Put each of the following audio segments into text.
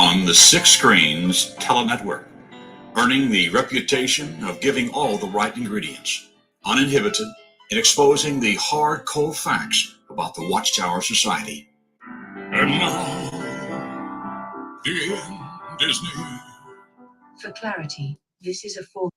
on the Six Screens Telenetwork, earning the reputation of giving all the right ingredients, uninhibited, in exposing the hard, cold facts about the Watchtower Society. And now, the end is near. For clarity, this is a full.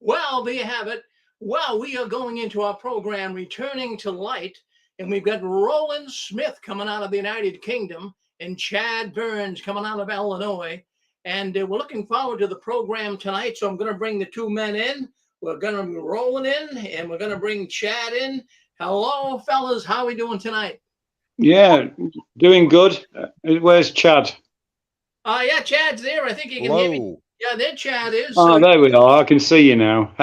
Well, there you have it. Well, we are going into our program, Returning to Light, and we've got Roland Smith coming out of the United Kingdom and Chad Burns coming out of Illinois. And we're looking forward to the program tonight. So I'm going to bring the two men in. We're going to be rolling in, and we're going to bring Chad in. Hello, fellas. How are we doing tonight? Yeah, doing good. Where's Chad? Yeah, Chad's there. I think you can hear me. Yeah, there Chad is. Oh, there we are. I can see you now.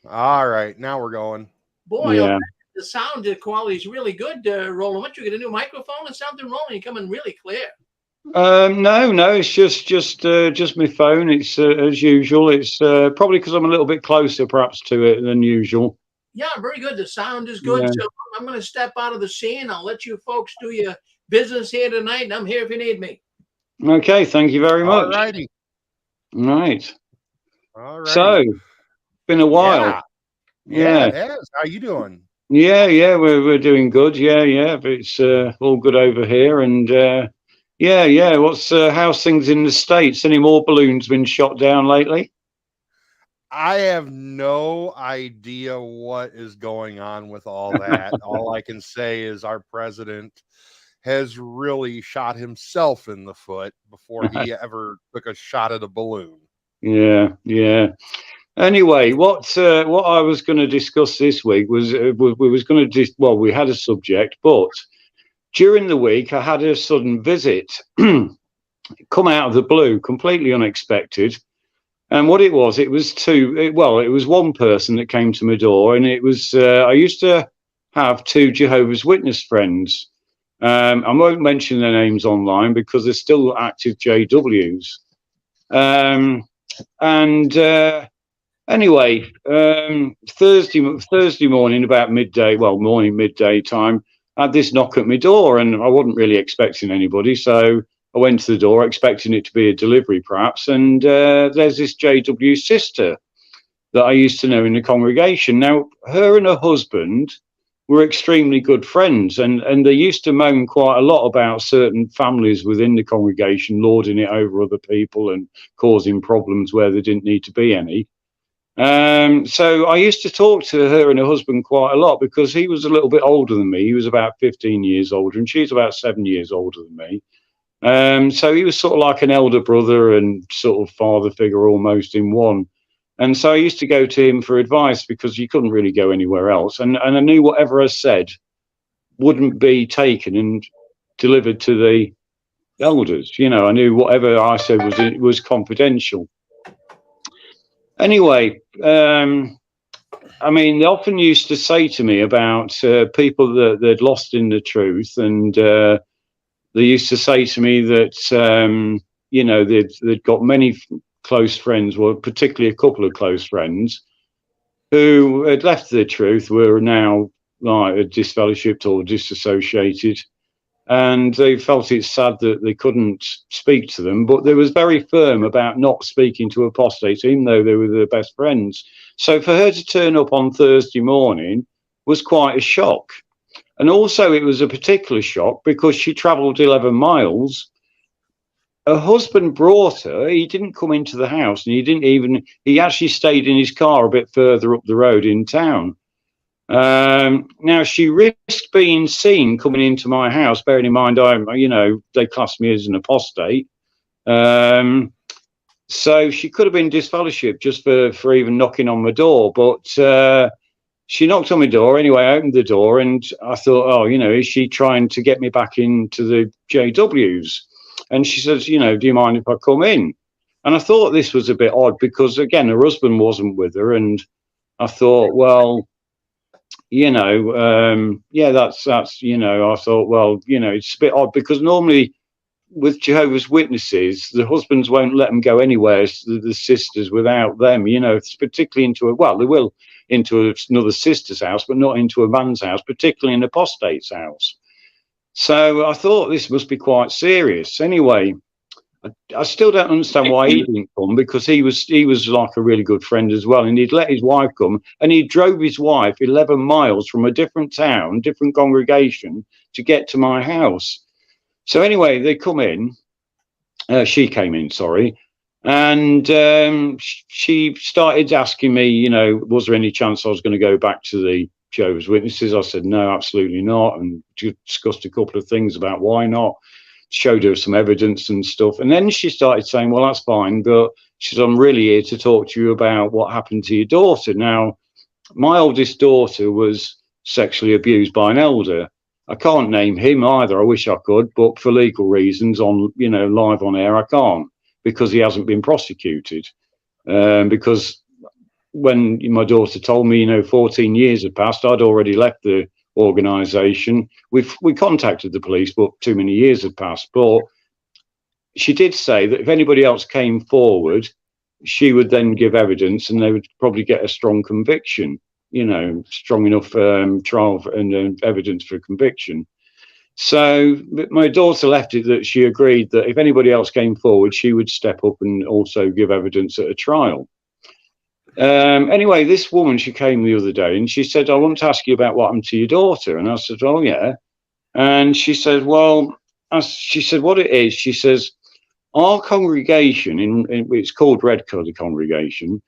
All right, now we're going. Boy, Yeah. the sound quality is really good, Roland. What, you get a new microphone or something, Roland? You're coming really clear. No, it's just my phone. It's as usual. It's probably because I'm a little bit closer, perhaps, to it than usual. Yeah, very good. The sound is good. Yeah. So I'm going to step out of the scene. I'll let you folks do your business here tonight, and I'm here if you need me. Okay, thank you very much. All righty. Right. All right. So, been a while. Yeah, it has. How you doing? Yeah, we're doing good. Yeah, but it's all good over here. And yeah. What's how's things in the States? Any more balloons been shot down lately? I have no idea what is going on with all that. All I can say is our president has really shot himself in the foot before he ever took a shot at a balloon. Yeah. Anyway, what I was going to discuss this week was we was going to we had a subject, but during the week I had a sudden visit come out of the blue, completely unexpected. And what it was one person that came to my door, and it was I used to have two Jehovah's Witness friends. I won't mention their names online because they're still active JWs. Anyway, Thursday morning, about midday time, I had this knock at my door, and I wasn't really expecting anybody, so I went to the door expecting it to be a delivery, perhaps. And there's this JW sister that I used to know in the congregation. Now, her and her husband were extremely good friends, and they used to moan quite a lot about certain families within the congregation lording it over other people and causing problems where there didn't need to be any. So I used to talk to her and her husband quite a lot because he was a little bit older than me. He was about 15 years older, and she's about 7 years older than me. So he was sort of like an elder brother and sort of father figure almost in one. And so I used to go to him for advice because you couldn't really go anywhere else. And I knew whatever I said wouldn't be taken and delivered to the elders. You know, I knew whatever I said was confidential. Anyway, I mean, they often used to say to me about people that they'd lost in the truth. And they used to say to me that, you know, they'd got many close friends, well, particularly a couple of close friends who had left the truth, were now like disfellowshipped or disassociated, and they felt it sad that they couldn't speak to them, but they was very firm about not speaking to apostates, even though they were their best friends. So for her to turn up on Thursday morning was quite a shock. And also it was a particular shock because she travelled 11 miles. Her husband brought her. He didn't come into the house, and he actually stayed in his car a bit further up the road in town. Now she risked being seen coming into my house, bearing in mind they class me as an apostate. So she could have been disfellowshipped just for even knocking on my door. But she knocked on my door anyway. I opened the door and I thought, oh, is she trying to get me back into the JWs? And she says, do you mind if I come in? And I thought this was a bit odd because, again, her husband wasn't with her. And I thought, well, yeah, that's, I thought, well, it's a bit odd because normally with Jehovah's Witnesses, the husbands won't let them go anywhere, the sisters, without them, particularly they will into another sister's house, but not into a man's house, particularly an apostate's house. So I thought this must be quite serious. Anyway, I still don't understand why he didn't come, because he was like a really good friend as well, and he'd let his wife come, and he drove his wife 11 miles from a different town, different congregation, to get to my house. So anyway, they come in. She came in, sorry, and she started asking me, was there any chance I was going to go back to the Jehovah's Witnesses? I said no, absolutely not, and discussed a couple of things about why not. Showed her some evidence and stuff, and then she started saying, well, that's fine, but she said, I'm really here to talk to you about what happened to your daughter. Now, my oldest daughter was sexually abused by an elder. I can't name him either. I wish I could, but for legal reasons, on live on air, I can't, because he hasn't been prosecuted. Because when my daughter told me, 14 years had passed, I'd already left the organisation. We contacted the police, but too many years had passed. But she did say that if anybody else came forward, she would then give evidence, and they would probably get a strong conviction. Strong enough trial and evidence for conviction. So my daughter left it that she agreed that if anybody else came forward, she would step up and also give evidence at a trial. Anyway, this woman, she came the other day and she said, I want to ask you about what happened to your daughter. And I said, oh, yeah. And she said, well, she said, what it is, she says, our congregation, it's called Red Colour Congregation,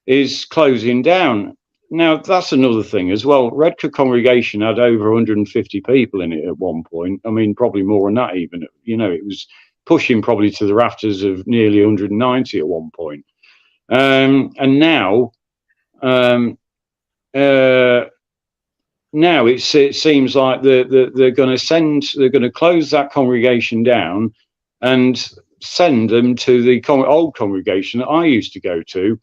is closing down. Now, that's another thing as well. Red Colour Congregation had over 150 people in it at one point. I mean, probably more than that even. It was pushing probably to the rafters of nearly 190 at one point. And now, now it seems like they're going to close that congregation down and send them to the old congregation that I used to go to,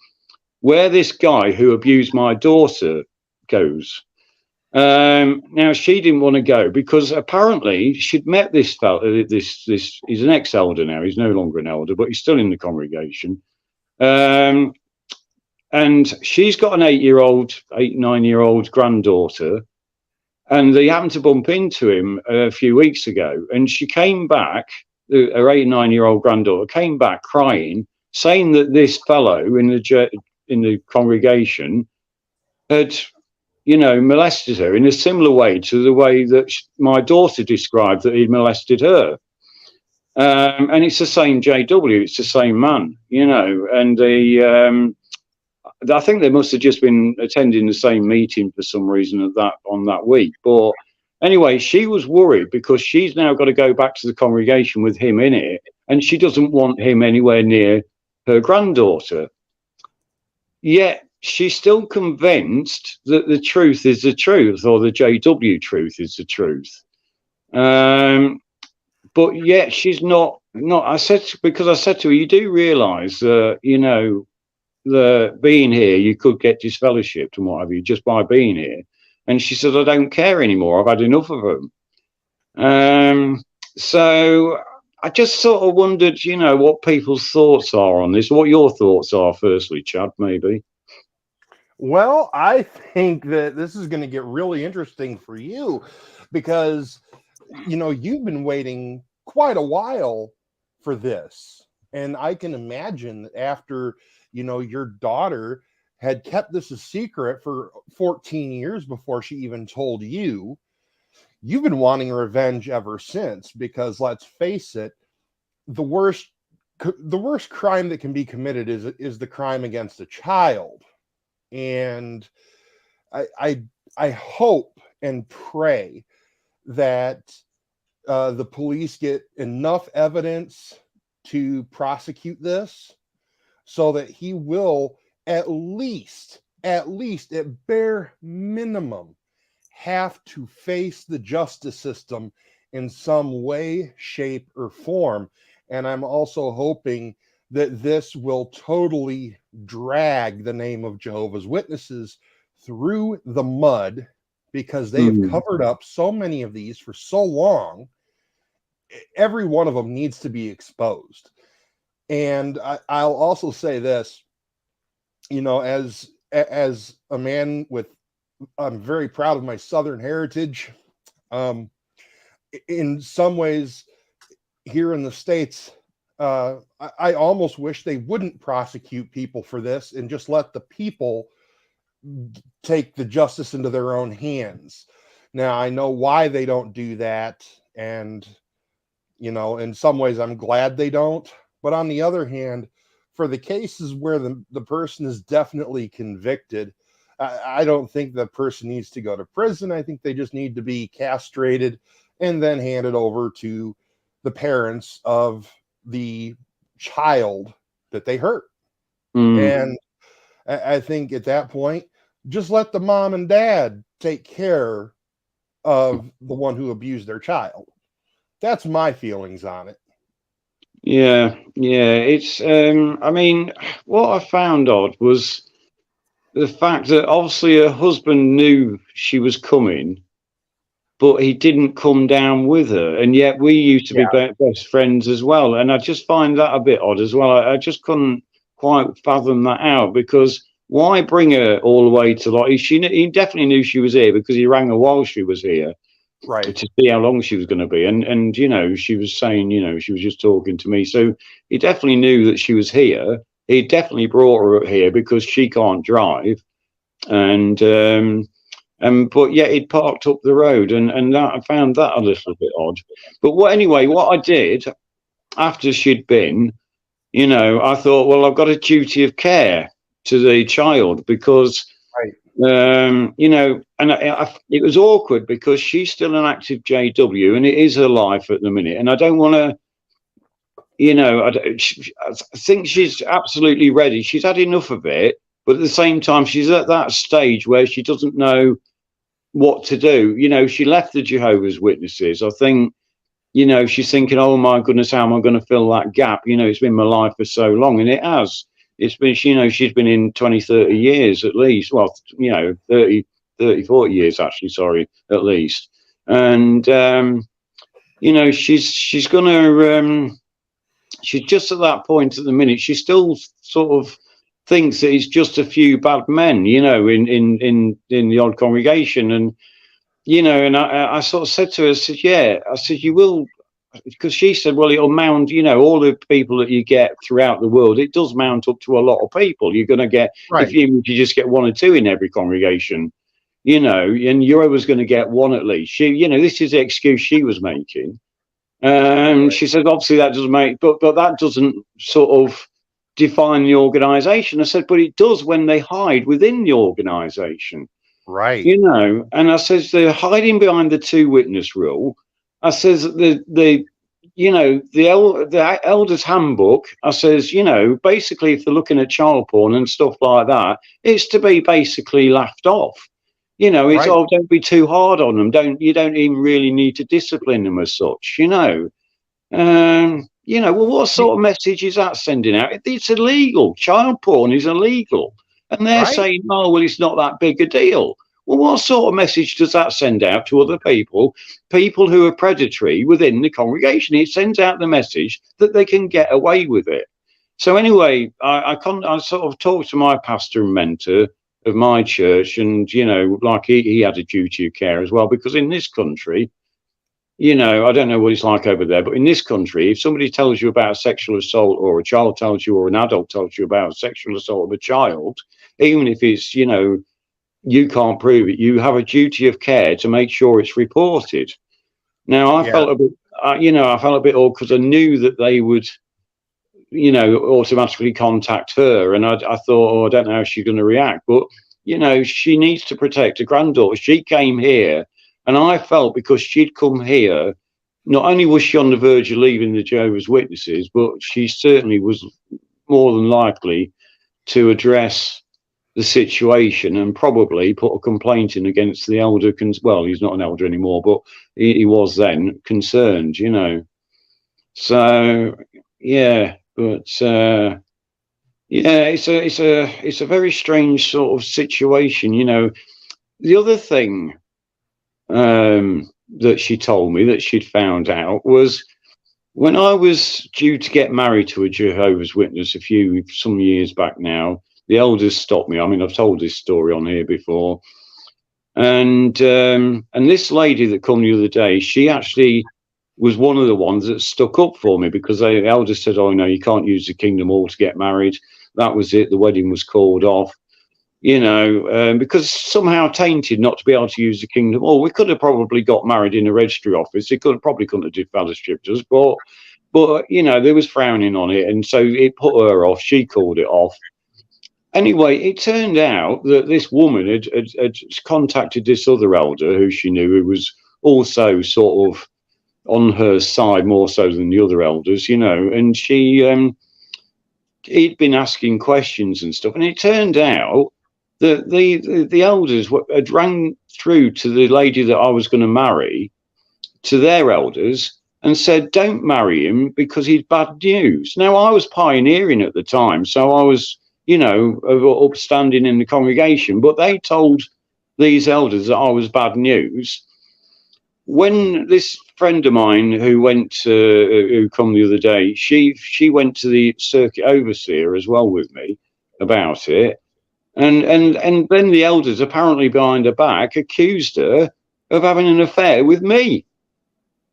where this guy who abused my daughter goes. Now, she didn't want to go because apparently she'd met this fellow. He's an ex-elder now. He's no longer an elder, but he's still in the congregation. And she's got an 9-year-old granddaughter, and they happened to bump into him a few weeks ago. And she came back, her 8 and 9-year-old granddaughter came back crying, saying that this fellow in the congregation had, molested her in a similar way to the way that my daughter described that he'd molested her. And it's the same JW, it's the same man, and I think they must have just been attending the same meeting for some reason on that week. But anyway, she was worried because she's now got to go back to the congregation with him in it, and she doesn't want him anywhere near her granddaughter. Yet she's still convinced that the truth is the truth, or the JW truth is the truth. But yet she's not. I said to her, you do realise that, the being here, you could get disfellowshipped and what have you just by being here. And she said, I don't care anymore. I've had enough of them. So I just sort of wondered, what people's thoughts are on this. What your thoughts are, firstly, Chad, maybe. Well, I think that this is going to get really interesting for you because, you've been waiting quite a while for this. And I can imagine that after, your daughter had kept this a secret for 14 years before she even told you, you've been wanting revenge ever since, because let's face it, the worst crime that can be committed is the crime against a child. And I hope and pray that the police get enough evidence to prosecute this, so that he will at least at bare minimum have to face the justice system in some way, shape, or form. And I'm also hoping that this will totally drag the name of Jehovah's Witnesses through the mud, because they have covered up so many of these for so long. Every one of them needs to be exposed. And I'll also say this, as a man I'm very proud of my Southern heritage. In some ways, here in the States, I almost wish they wouldn't prosecute people for this and just let the people take the justice into their own hands. Now, I know why they don't do that, and in some ways I'm glad they don't. But on the other hand, for the cases where the person is definitely convicted, I don't think the person needs to go to prison. I think they just need to be castrated and then handed over to the parents of the child that they hurt. And I think at that point, just let the mom and dad take care of the one who abused their child. That's my feelings on it. Yeah. It's, I mean, what I found odd was the fact that obviously her husband knew she was coming, but he didn't come down with her. And yet we used to be best friends as well. And I just find that a bit odd as well. I just couldn't quite fathom that out, because why bring her all the way to he definitely knew she was here, because he rang her while she was here. Right. To see how long she was going to be. And she was saying, she was just talking to me. So he definitely knew that she was here. He definitely brought her here because she can't drive. And but yet he'd parked up the road, and that, I found that a little bit odd. But what I did after she'd been, I thought, well, I've got a duty of care to the child, because and it was awkward because she's still an active JW, and it is her life at the minute, and I don't want to, I think she's absolutely ready. She's had enough of it, but at the same time, she's at that stage where she doesn't know what to do. She left the Jehovah's Witnesses. I think, she's thinking, oh my goodness, how am I going to fill that gap? It's been my life for so long, and it has. It's been, she's been in 20, 30 years at least. Well, 30, 40 years, actually, sorry, at least. And, she's going to, she's just at that point at the minute. She still sort of thinks that it's just a few bad men, in the odd congregation. And, and I sort of said to her, I said, you will, because she said, well, it'll mount, all the people that you get throughout the world, it does mount up to a lot of people. You're going to get, if you just get one or two in every congregation, and you're always going to get one at least. She, this is the excuse she was making. She said, obviously that doesn't make, but that doesn't sort of define the organisation. I said, but it does when they hide within the organisation. Right. And I says, they're hiding behind the 2 witness rule. I says the elders handbook, I says, basically if they're looking at child porn and stuff like that, it's to be basically laughed off. It's don't be too hard on them. You don't even really need to discipline them as such, well, what sort of message is that sending out? It's illegal. Child porn is illegal. And they're saying, oh, well, it's not that big a deal. Well, what sort of message does that send out to other people who are predatory within the congregation? It sends out the message that they can get away with it. So anyway, I sort of talked to my pastor and mentor of my church, and, like he had a duty of care as well, because in this country, I don't know what it's like over there, but in this country, if somebody tells you about a sexual assault, or a child tells you, or an adult tells you about a sexual assault of a child, even if it's, you can't prove it, you have a duty of care to make sure it's reported. Now, I felt a bit, I felt a bit odd because I knew that they would, automatically contact her. And I thought, oh, I don't know how she's going to react. But, she needs to protect her granddaughter. She came here, and I felt because she'd come here, not only was she on the verge of leaving the Jehovah's Witnesses, but she certainly was more than likely to address the situation and probably put a complaint in against the elder. Well, he's not an elder anymore, but he was then concerned, you know. So yeah, but yeah, it's a very strange sort of situation, you know. The other thing that she told me that she'd found out was when I was due to get married to a Jehovah's Witness some years back now. The elders stopped me. I mean, I've told this story on here before, and this lady that come the other day, she actually was one of the ones that stuck up for me, because the elders said, "Oh no, you can't use the Kingdom Hall to get married." That was it. The wedding was called off, you know, because somehow tainted not to be able to use the Kingdom Hall. We could have probably got married in a registry office. They probably couldn't have defellowshipped us, but you know, there was frowning on it, and so it put her off. She called it off. Anyway, it turned out that this woman had contacted this other elder who she knew, who was also sort of on her side more so than the other elders, you know, and he'd been asking questions and stuff, and it turned out that the elders had rang through to the lady that I was going to marry, to their elders, and said, "Don't marry him because he's bad news." Now, I was pioneering at the time, so I was, you know, upstanding in the congregation, but they told these elders that I was bad news. When this friend of mine who come the other day, she went to the circuit overseer as well with me about it, and then the elders apparently behind her back accused her of having an affair with me.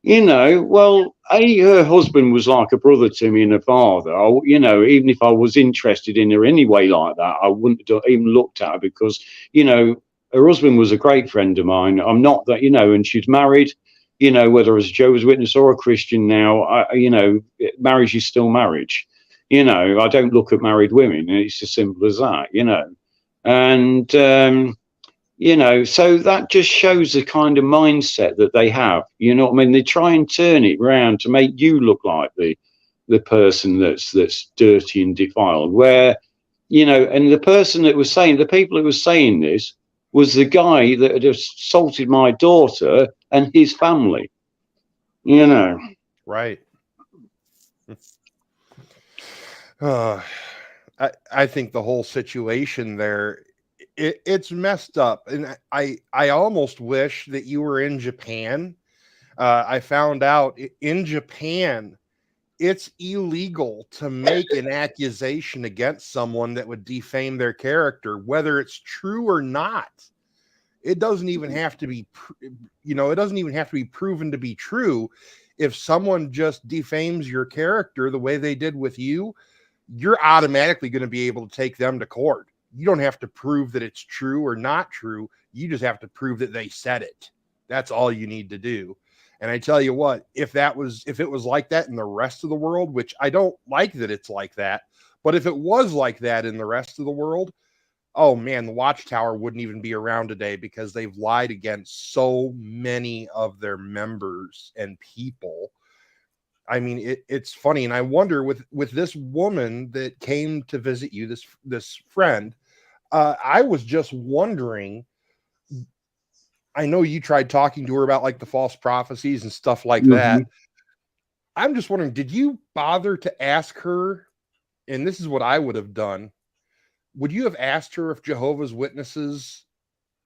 You know, well, her husband was like a brother to me and a father. You know, even if I was interested in her anyway like that, I wouldn't have even looked at her, because, you know, her husband was a great friend of mine. I'm not that, you know, and she's married, you know, whether as a Jehovah's Witness or a Christian now, you know, marriage is still marriage. You know, I don't look at married women. It's as simple as that, you know. And, you know, so that just shows the kind of mindset that they have. You know what I mean? They try and turn it round to make you look like the person that's dirty and defiled. Where, you know, and the people that was saying this was the guy that had assaulted my daughter and his family. You know, Right. I think the whole situation there, it's messed up, and I almost wish that you were in Japan. I found out in Japan, it's illegal to make an accusation against someone that would defame their character, whether it's true or not. It doesn't even have to be, you know, it doesn't even have to be proven to be true. If someone just defames your character the way they did with you, you're automatically going to be able to take them to court. You don't have to prove that it's true or not true. You just have to prove that they said it. That's all you need to do. And I tell you what, if it was like that in the rest of the world, which I don't like that it's like that, but if it was like that in the rest of the world, oh man, the Watchtower wouldn't even be around today, because they've lied against so many of their members and people. I mean, it's funny. And I wonder with this woman that came to visit you, this friend, I was just wondering, I know you tried talking to her about like the false prophecies and stuff like that. I'm just wondering, did you bother to ask her? And this is what I would have done. Would you have asked her if Jehovah's Witnesses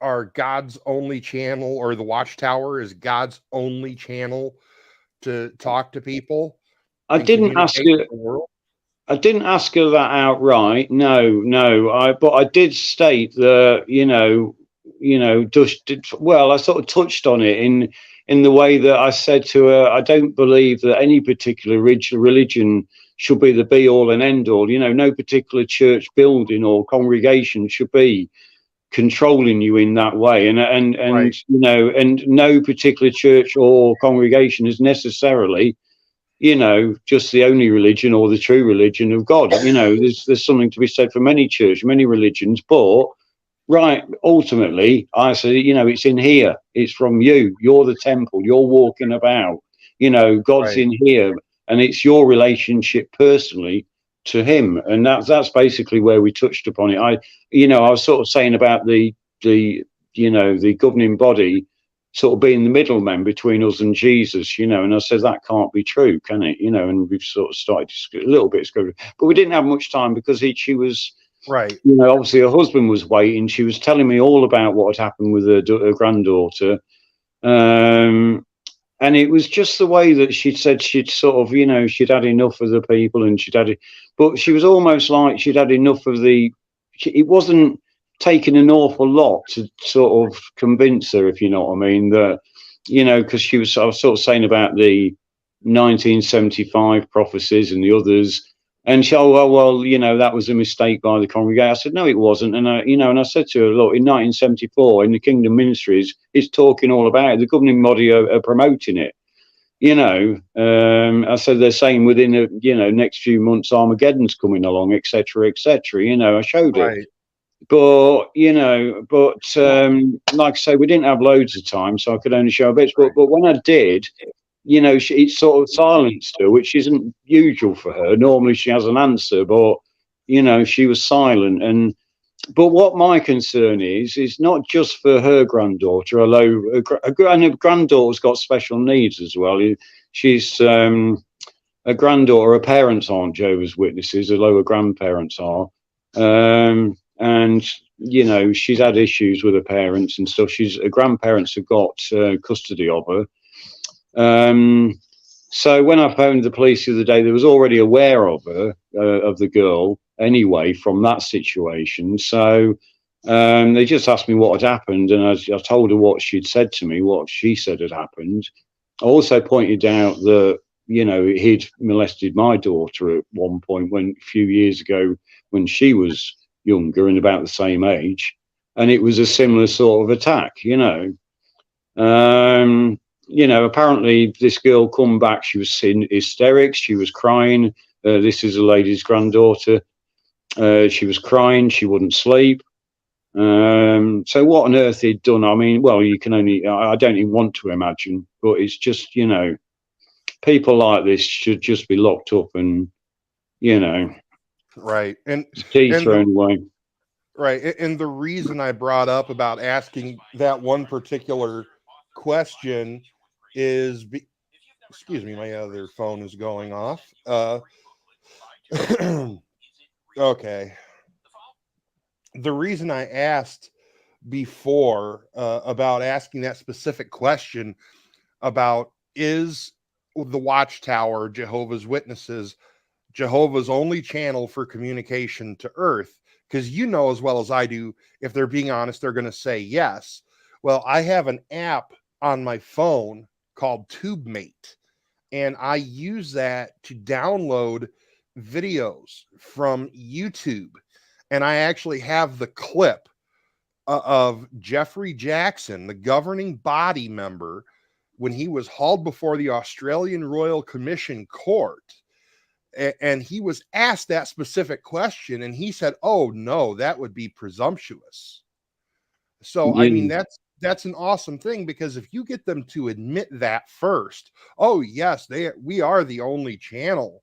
are God's only channel, or the Watchtower is God's only channel to talk to people? I didn't ask her. I didn't ask her that outright. No. But I did state that, I sort of touched on it in the way that I said to her, I don't believe that any particular religion should be the be all and end all. You know, no particular church building or congregation should be controlling you in that way. And right. You know, and no particular church or congregation is necessarily, you know, just the only religion or the true religion of God. You know, there's something to be said for many churches, many religions, but right, ultimately, I say, you know, it's in here. It's from you. You're the temple. You're walking about. You know, God's right in here, and it's your relationship personally to him, and that's basically where we touched upon it. I was sort of saying about the governing body sort of being the middleman between us and Jesus, and I said that can't be true, can it? And we've sort of started a little bit, but we didn't have much time because she was right. Obviously her husband was waiting. She was telling me all about what had happened with her granddaughter. And it was just the way that she'd said she'd sort of, she'd had enough of the people, and but she was almost like she'd had enough of it wasn't taking an awful lot to sort of convince her, if you know what I mean, that, because I was sort of saying about the 1975 prophecies and the others. And she, well, that was a mistake by the congregation. I said, no, it wasn't. And and I said to her, look, in 1974, in the Kingdom Ministries, it's talking all about it. The governing body are promoting it. I said they're saying within the next few months Armageddon's coming along, etc., etc. I showed Right. it, but like I say, we didn't have loads of time, so I could only show bits. But when I did, it sort of silenced her, which isn't usual for her. Normally she has an answer, but she was silent. But what my concern is not just for her granddaughter, although her granddaughter's got special needs as well. She's a granddaughter. Her parents aren't Jehovah's Witnesses, although her grandparents are. And she's had issues with her parents and stuff. Her grandparents have got custody of her. So when I phoned the police the other day, they was already aware of her, of the girl anyway, from that situation. So they just asked me what had happened, and I told her what she'd said to me, what she said had happened. I also pointed out that, he'd molested my daughter at one point a few years ago when she was younger and about the same age. And it was a similar sort of attack, apparently this girl come back. She was in hysterics. She was crying. This is a lady's granddaughter. She was crying. She wouldn't sleep. So what on earth he'd done? I mean, well, I don't even want to imagine, but it's just, people like this should just be locked up and, right. And thrown away. Right. And the reason I brought up about asking that one particular question is, excuse me, my other phone is going off. Okay. The reason I asked before about asking that specific question about, is the Watchtower, Jehovah's Witnesses, Jehovah's only channel for communication to Earth? Because as well as I do, if they're being honest, they're going to say yes. Well, I have an app on my phone called TubeMate, and I use that to download videos from YouTube. And I actually have the clip of Jeffrey Jackson, the governing body member, when he was hauled before the Australian Royal Commission Court. And he was asked that specific question, and he said, oh, no, that would be presumptuous. So, I mean, that's an awesome thing, because if you get them to admit that first, oh, yes, we are the only channel,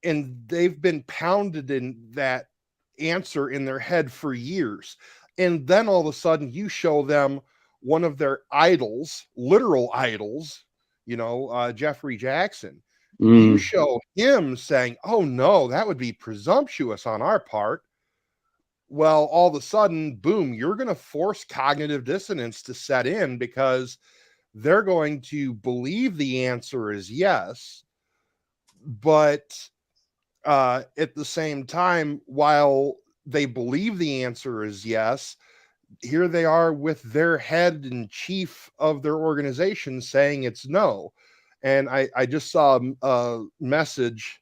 and they've been pounded in that answer in their head for years. And then all of a sudden you show them one of their idols, literal idols, Jeffrey Jackson. You show him saying, oh, no, that would be presumptuous on our part. Well, all of a sudden, boom, you're going to force cognitive dissonance to set in, because they're going to believe the answer is yes. But at the same time, while they believe the answer is yes, here they are with their head and chief of their organization saying it's no. And I just saw a message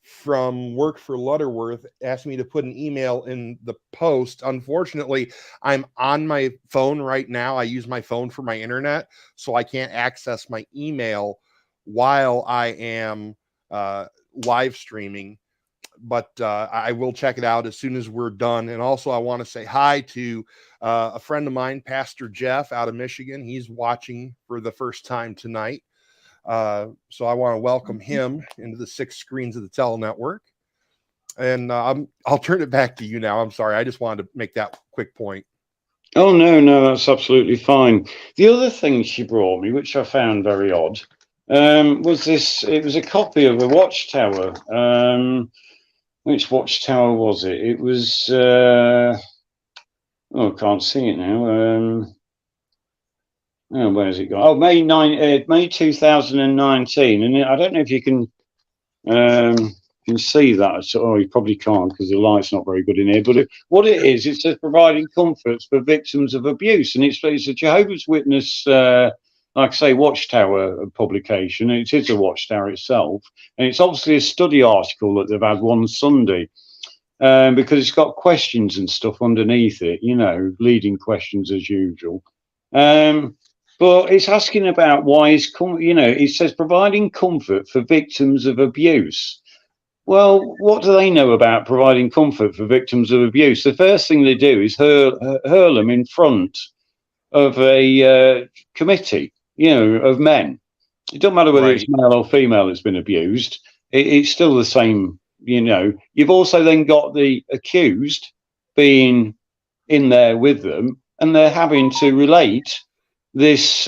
from Work for Lutterworth asking me to put an email in the post. Unfortunately, I'm on my phone right now. I use my phone for my internet, so I can't access my email while I am live streaming. But I will check it out as soon as we're done. And also, I want to say hi to a friend of mine, Pastor Jeff out of Michigan. He's watching for the first time tonight. So I want to welcome him into the 6 screens of the Tele Network. And I'll turn it back to you now. I'm sorry. I just wanted to make that quick point. Oh, no, that's absolutely fine. The other thing she brought me, which I found very odd, was this. It was a copy of a Watchtower. Which Watchtower was it? It was. I can't see it now. Where's it gone? Oh, May 2019, and I don't know if you can see that. So, you probably can't because the light's not very good in here. But what it is, it says providing comforts for victims of abuse, and it's a Jehovah's Witness, like I say, Watchtower publication. It is a Watchtower itself, and it's obviously a study article that they've had one Sunday. Because it's got questions and stuff underneath it, leading questions as usual. But it's asking about why it says providing comfort for victims of abuse. Well, what do they know about providing comfort for victims of abuse? The first thing they do is hurl them in front of a committee, of men. It doesn't matter whether it's male or female that's been abused. It's still the same. You've also then got the accused being in there with them, and they're having to relate this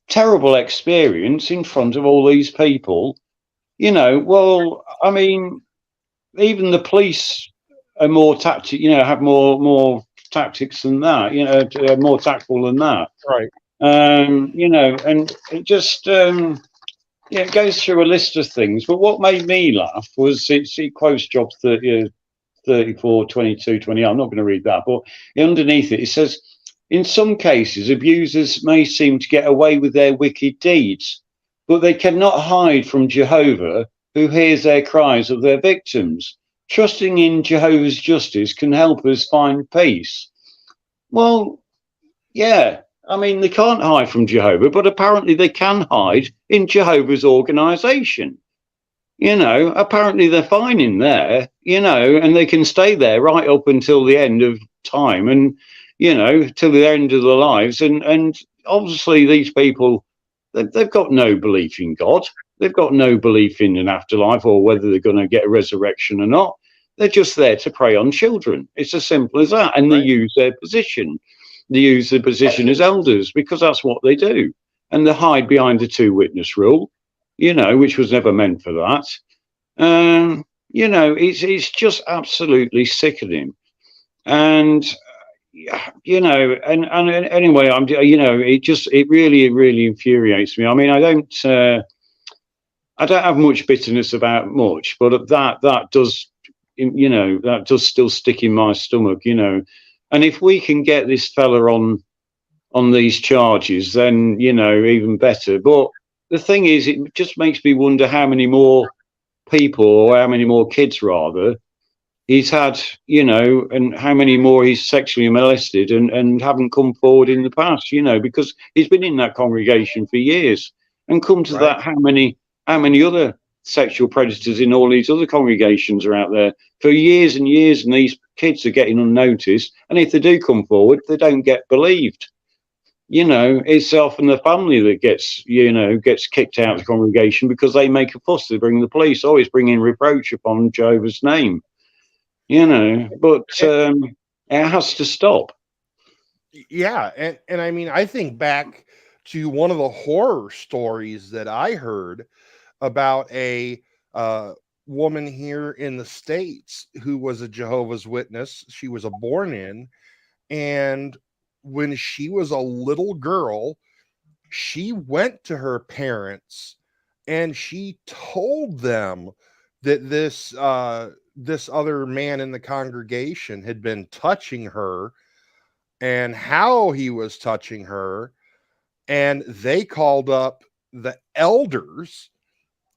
terrible experience in front of all these people. Well, I mean, even the police are more have more tactics than that, more tactful than that. Right. And it just it goes through a list of things, but what made me laugh was it quotes Job 34, 22, 20. I'm not going to read that, but underneath it says, in some cases, abusers may seem to get away with their wicked deeds, but they cannot hide from Jehovah, who hears their cries of their victims. Trusting in Jehovah's justice can help us find peace. Well, yeah. I mean, they can't hide from Jehovah, but apparently they can hide in Jehovah's organization. Apparently they're fine in there, and they can stay there right up until the end of time and, till the end of their lives. And obviously these people, they've got no belief in God. They've got no belief in an afterlife or whether they're going to get a resurrection or not. They're just there to prey on children. It's as simple as that. And they use their position. They use their position as elders because that's what they do. And they hide behind the 2-witness rule, which was never meant for that. It's just absolutely sickening. And, and anyway, it really infuriates me. I mean, I don't have much bitterness about much, but that does still stick in my stomach, And if we can get this fella on these charges, then, even better. But the thing is, it just makes me wonder how many more people, or how many more kids, rather, he's had, and how many more he's sexually molested and haven't come forward in the past, because he's been in that congregation for years. And come to that, how many other sexual predators in all these other congregations are out there for years and years, and these kids are getting unnoticed, and if they do come forward, they don't get believed. It's often the family that gets kicked out of the congregation because they make a fuss. They bring the police, always bringing reproach upon Jehovah's name. But it has to stop. Yeah, and I mean, I think back to one of the horror stories that I heard about a woman here in the States who was a Jehovah's Witness. She was a born-in, and when she was a little girl, she went to her parents and she told them that this other man in the congregation had been touching her and how he was touching her. And they called up the elders,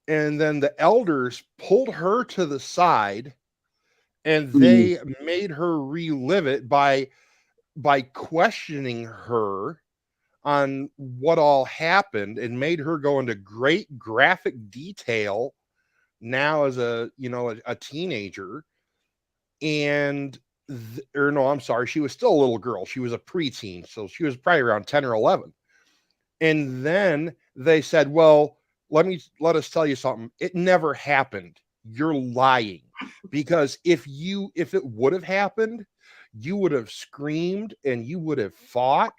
and then the elders pulled her to the side and they made her relive it by questioning her on what all happened, and made her go into great graphic detail now as a teenager. And I'm sorry, she was still a little girl. She was a preteen, so she was probably around 10 or 11. And then they said, well, let us tell you something. It never happened. you're lying. Because if it would have happened, you would have screamed and you would have fought,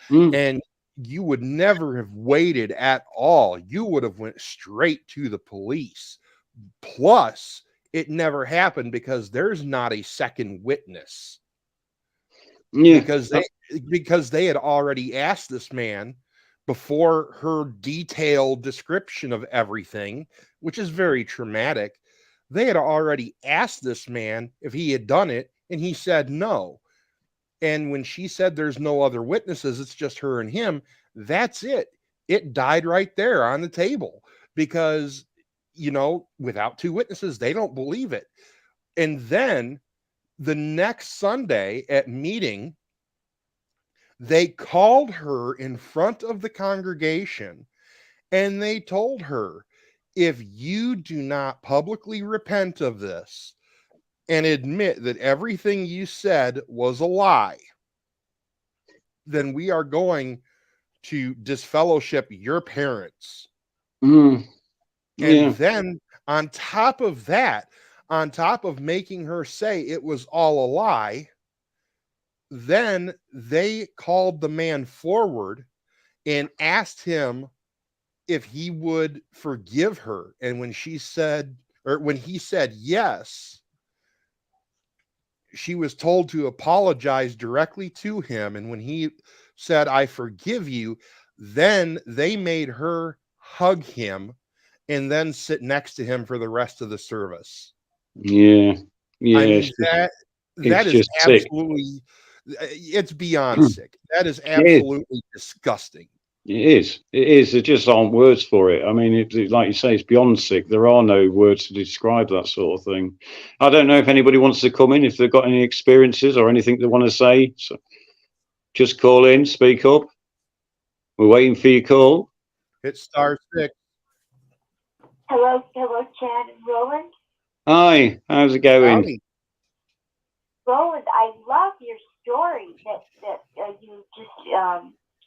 and you would never have waited at all. You would have went straight to the police. Plus, it never happened because there's not a second witness. Yeah. Because they had already asked this man before her detailed description of everything, which is very traumatic. They had already asked this man if he had done it, and he said no. And when she said there's no other witnesses, it's just her and him, that's it. It died right there on the table because, without two witnesses, they don't believe it. And then the next Sunday at meeting, they called her in front of the congregation and they told her, if you do not publicly repent of this and admit that everything you said was a lie, then we are going to disfellowship your parents. Yeah. And then on top of that, on top of making her say it was all a lie, then they called the man forward and asked him if he would forgive her. And when he said yes, she was told to apologize directly to him. And when he said, I forgive you, then they made her hug him and then sit next to him for the rest of the service. Yeah. Yeah. I mean, that is absolutely, it's beyond sick. That is absolutely disgusting. It is. There just aren't words for it. I mean, like you say, it's beyond sick. There are no words to describe that sort of thing. I don't know if anybody wants to come in, if they've got any experiences or anything they want to say. So just call in, speak up. We're waiting for your call. It's star 6. Hello, Chad and Roland. Hi, how's it going? Howdy. Roland, I love your story that you just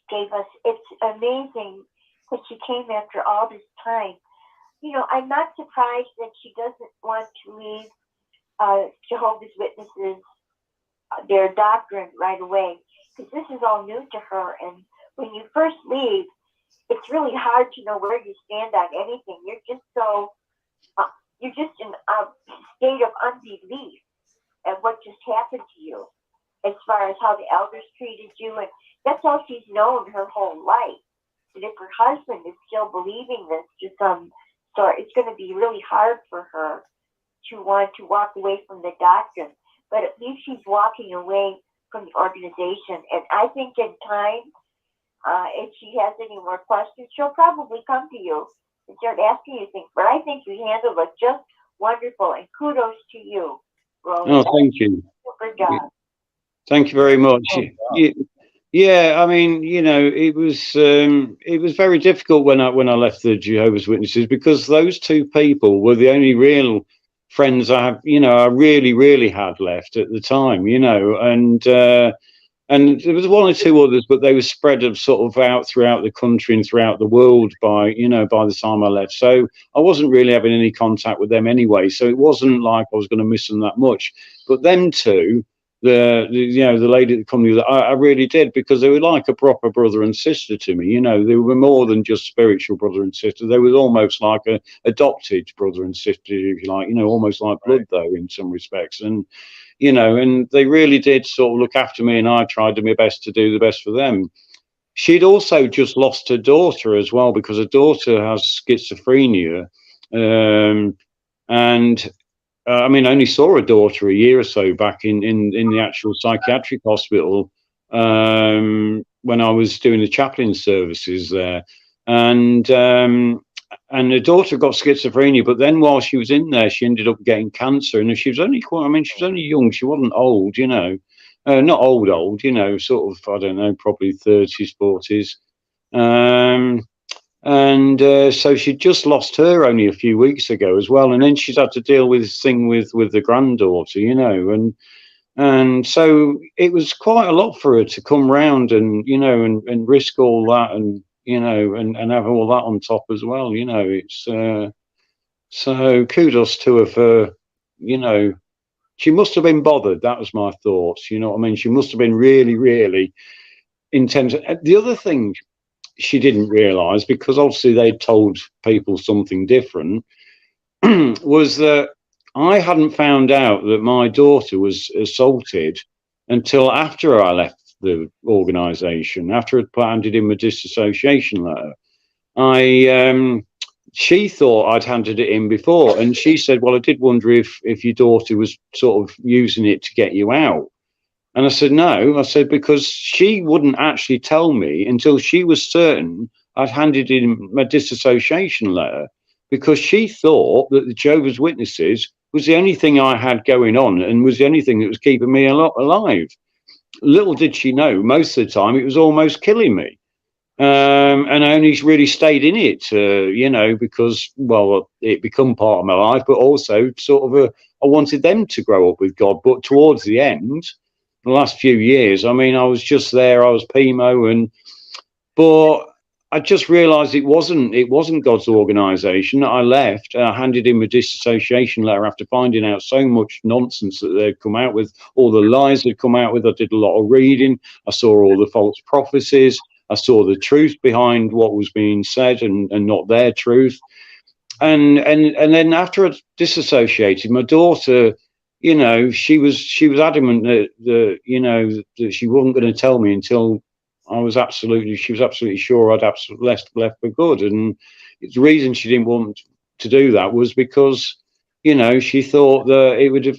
gave us. It's amazing that she came after all this time. I'm not surprised that she doesn't want to leave Jehovah's Witnesses, their doctrine right away, because this is all new to her. And when you first leave, it's really hard to know where you stand on anything. You're just in a state of unbelief at what just happened to you, as far as how the elders treated you, and that's all she's known her whole life. And if her husband is still believing this to some sort, it's going to be really hard for her to want to walk away from the doctrine. But at least she's walking away from the organization, and I think in time, if she has any more questions, she'll probably come to you and start asking you things. But I think you handled it just wonderful, and kudos to you, Roland. Oh, thank you. Super job. Thank you very much. Yeah, I mean, it was very difficult when I left the Jehovah's Witnesses, because those two people were the only real friends I really, really had left at the time, and there was one or two others, but they were spread sort of out throughout the country and throughout the world by the time I left. So I wasn't really having any contact with them anyway. So it wasn't like I was going to miss them that much. But them two, the lady at the company, I really did, because they were like a proper brother and sister to me. They were more than just spiritual brother and sister. They were almost like a adopted brother and sister, if you like, almost like blood, though, in some respects. And and they really did sort of look after me, and I tried my best to do the best for them. She'd also just lost her daughter as well, because her daughter has schizophrenia. I only saw her daughter a year or so back in the actual psychiatric hospital when I was doing the chaplain services there. And her daughter got schizophrenia, but then while she was in there, she ended up getting cancer. And she was only she was only young. She wasn't old, not old, sort of, I don't know, probably 30s, 40s. So she just lost her only a few weeks ago as well. And then she's had to deal with this thing with the granddaughter, and so it was quite a lot for her to come round and, and risk all that, and, and have all that on top as well. It's, So kudos to her for, you know, she must have been bothered. That was my thoughts. You know what I mean? She must have been really, really intense. The other thing she didn't realise, because obviously they'd told people something different, was that I hadn't found out that my daughter was assaulted until after I left the organisation, after I'd handed in my disassociation letter. She thought I'd handed it in before, and she said, "Well, I did wonder if your daughter was sort of using it to get you out." And I said, "No." I said, because she wouldn't actually tell me until she was certain I'd handed in my disassociation letter, because she thought that the Jehovah's Witnesses was the only thing I had going on and was the only thing that was keeping me alive. Little did she know, most of the time it was almost killing me. And I only really stayed in it, you know, because, well, it become part of my life, but also sort of I wanted them to grow up with God. But towards the end, the last few years, I mean, I was just there, I was PMO, but I just realised it wasn't God's organisation. I left, I handed in my disassociation letter after finding out so much nonsense that they'd come out with, all the lies they'd come out with. I did a lot of reading, I saw all the false prophecies, I saw the truth behind what was being said and not their truth. And then after I disassociated, my daughter, you know, she was adamant that you know, that she wasn't going to tell me until she was absolutely sure I'd absolutely left for good. And the reason she didn't want to do that was because, you know, she thought that it would have,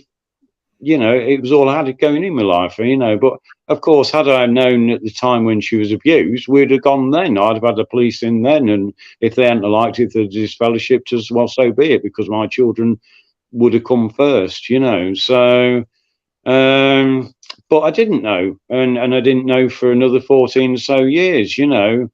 you know, it was all I had going in my life, you know. But of course, had I known at the time when she was abused, we'd have gone then. I'd have had the police in then, and if they hadn't liked it, they'd disfellowshipped us, well, so be it, because my children would have come first, you know. So, but I didn't know, and I didn't know for another 14 or so years, you know.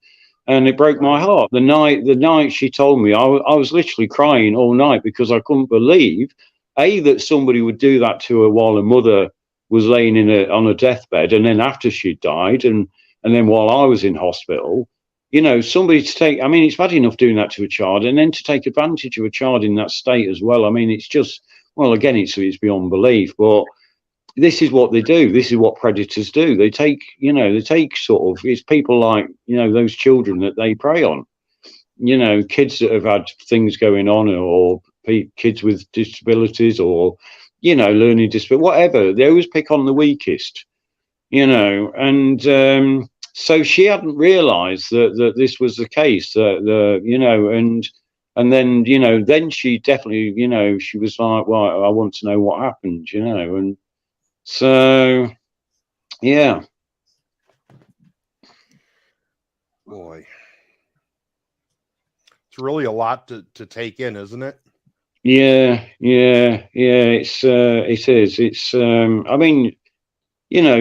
And it broke my heart. The night she told me, I was literally crying all night, because I couldn't believe, that somebody would do that to her while her mother was laying on a deathbed, and then after she died, and then while I was in hospital, you know, somebody to take. I mean, it's bad enough doing that to a child, and then to take advantage of a child in that state as well. I mean, it's just, well, again, it's beyond belief, but this is what they do. This is what predators do. They take, you know, sort of, it's people like, you know, those children that they prey on, you know, kids that have had things going on, or kids with disabilities, or, you know, learning disability, whatever. They always pick on the weakest, you know. And so she hadn't realised that this was the case, you know, and then, you know, then she definitely, you know, she was like, well, I want to know what happened, you know. And so, yeah. Boy, it's really a lot to take in, isn't it? Yeah. It is. It's. I mean, you know,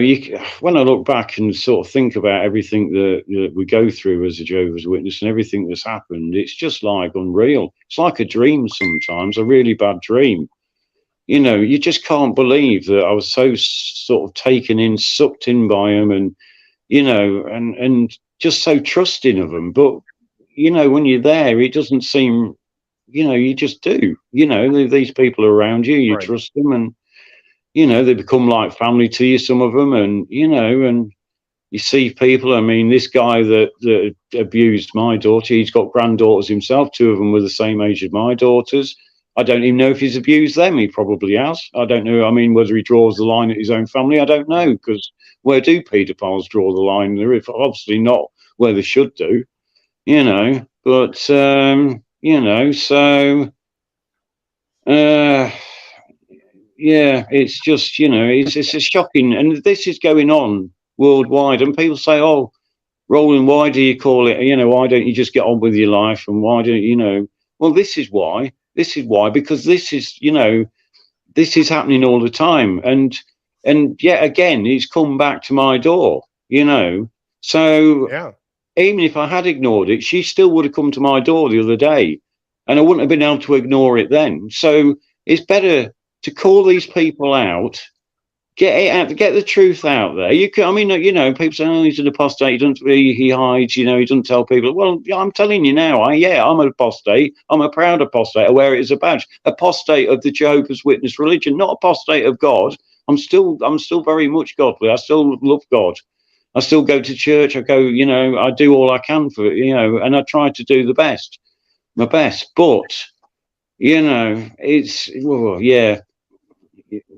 when I look back and sort of think about everything that we go through as a Jehovah's Witness and everything that's happened, it's just like unreal. It's like a dream sometimes, a really bad dream. You know, you just can't believe that I was so sort of taken in, sucked in by them, and, you know, and just so trusting of them. But, you know, when you're there, it doesn't seem, you know, you just do, you know, these people around you, you trust them, and, you know, they become like family to you, some of them, and, you know, and you see people. I mean, this guy that abused my daughter, he's got granddaughters himself. 2 of them were the same age as my daughters. I don't even know if he's abused them. He probably has. I don't know. I mean, whether he draws the line at his own family, I don't know, because where do paedophiles draw the line? They're obviously not where they should do, you know. But, you know, so, yeah, it's just, you know, it's a shocking, and this is going on worldwide, and people say, oh, Roland, why do you call it, you know, why don't you just get on with your life, and why don't you know? Well, this is why, because this is, you know, this is happening all the time, and yet again, it's come back to my door, you know. So yeah, even if I had ignored it, she still would have come to my door the other day, and I wouldn't have been able to ignore it then. So it's better to call these people out, Get it out, get the truth out there. You can, I mean, people say, "Oh, he's an apostate. He hides. He doesn't tell people." Well, I'm telling you now. I'm an apostate. I'm a proud apostate. I wear it as a badge. Apostate of the Jehovah's Witness religion, not apostate of God. I'm still very much godly. I still love God. I still go to church. I go, I do all I can for and I try to do my best. But it's yeah.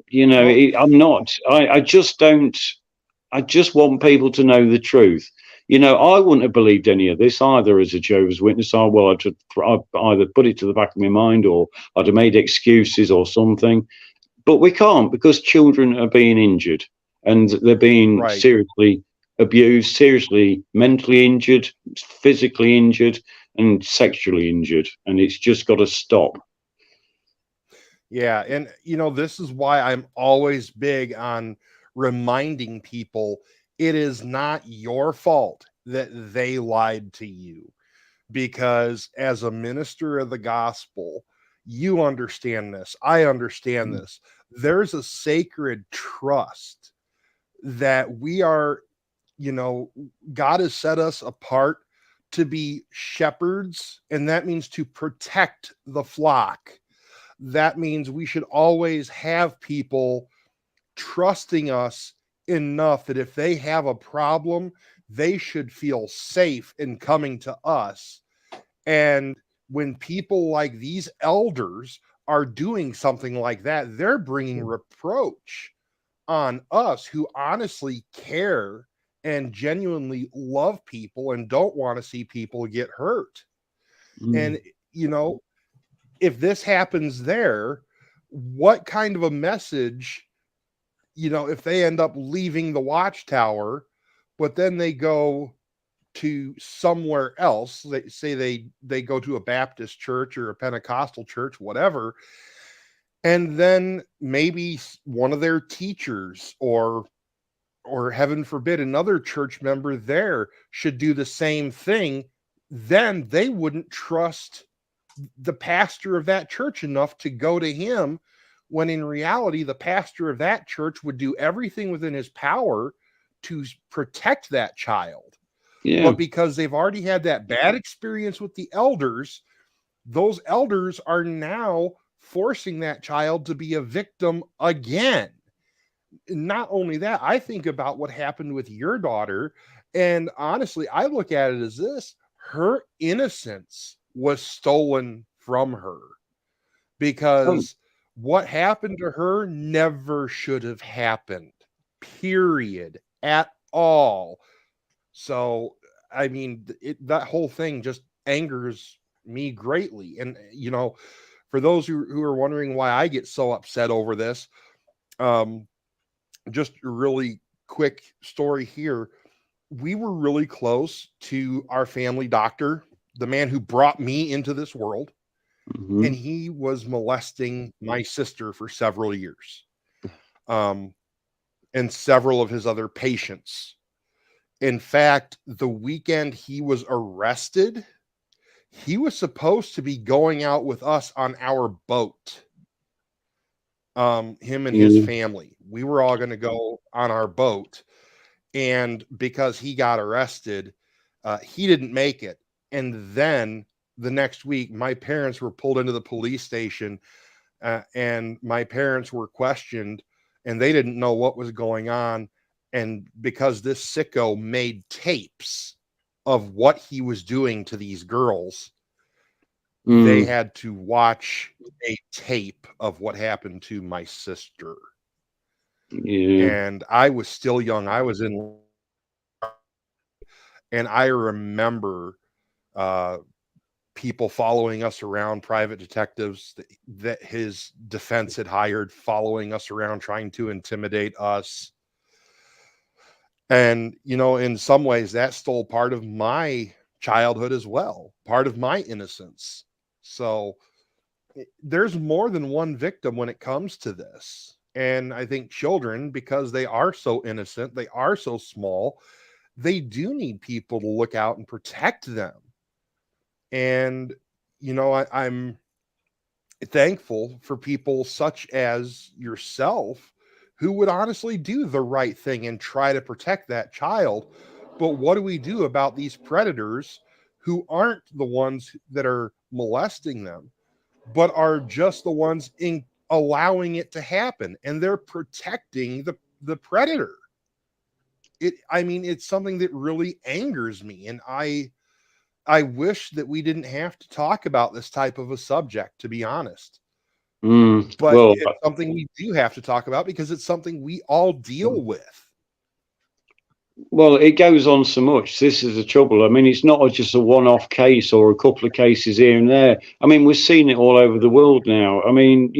I'm not. I just don't. I just want people to know the truth. I wouldn't have believed any of this either as a Jehovah's Witness. I'd either put it to the back of my mind, or I'd have made excuses or something. But we can't, because children are being injured, and they're being Right. seriously abused, seriously mentally injured, physically injured, and sexually injured. And it's just got to stop. Yeah. And, this is why I'm always big on reminding people it is not your fault that they lied to you, because as a minister of the gospel, you understand this. I understand this. There's a sacred trust that we are, God has set us apart to be shepherds, and that means to protect the flock. That means we should always have people trusting us enough that if they have a problem, they should feel safe in coming to us. And when people like these elders are doing something like that, they're bringing reproach on us who honestly care and genuinely love people and don't want to see people get hurt. And, if this happens there, what kind of a message, if they end up leaving the Watchtower, but then they go to somewhere else, they say they go to a Baptist church or a Pentecostal church, whatever, and then maybe one of their teachers or heaven forbid another church member there should do the same thing, then they wouldn't trust the pastor of that church enough to go to him, when in reality the pastor of that church would do everything within his power to protect that child. Yeah. But because they've already had that bad experience with the elders, those elders are now forcing that child to be a victim again. Not only that, I think about what happened with your daughter, and honestly, I look at it as this: her innocence was stolen from her, because what happened to her never should have happened, period, at all. So, I mean, that whole thing just angers me greatly. And, for those who are wondering why I get so upset over this, just a really quick story here. We were really close to our family doctor, the man who brought me into this world, and he was molesting my sister for several years, and several of his other patients. In fact, the weekend he was arrested, he was supposed to be going out with us on our boat. Him and his family. We were all going to go on our boat. And because he got arrested, he didn't make it. And then the next week, my parents were pulled into the police station, and my parents were questioned, and they didn't know what was going on. And because this sicko made tapes of what he was doing to these girls, they had to watch a tape of what happened to my sister. And I was still young. I was in, and I remember people following us around, private detectives that his defense had hired, following us around, trying to intimidate us. And, in some ways that stole part of my childhood as well, part of my innocence. So there's more than one victim when it comes to this. And I think children, because they are so innocent, they are so small, they do need people to look out and protect them. And, I'm thankful for people such as yourself who would honestly do the right thing and try to protect that child. But what do we do about these predators who aren't the ones that are molesting them, but are just the ones in allowing it to happen, and they're protecting the predator? It's something that really angers me, and I wish that we didn't have to talk about this type of a subject, to be honest. But Well, it's something we do have to talk about because it's something we all deal with. Well, it goes on so much. This is the trouble. I mean, it's not just a one-off case or a couple of cases here and there. I mean, we're seeing it all over the world now. I mean,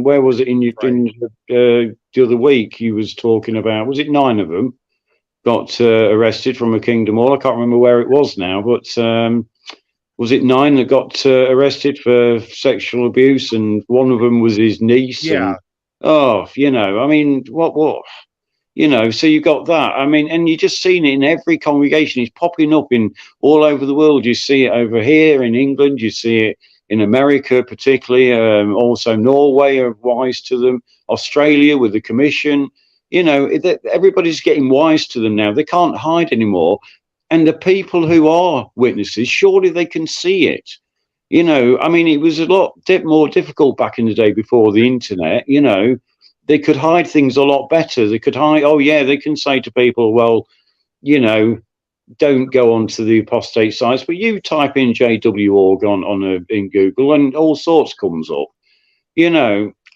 where was it in the other week? You was talking about, was it 9 of them got arrested from a Kingdom Hall? I can't remember where it was now, but was it 9 that got arrested for sexual abuse, and one of them was his niece? Yeah. And, I mean, what? So you got that. I mean, and you just seen it in every congregation. It's popping up in all over the world. You see it over here in England. You see it in America, particularly. Also, Norway are wise to them. Australia with the commission. Everybody's getting wise to them now. They can't hide anymore. And the people who are witnesses, surely they can see it. I mean, it was a lot more difficult back in the day before the internet. They could hide things a lot better. They could hide, they can say to people, well, don't go onto the apostate sites, but you type in JW.org in Google and all sorts comes up,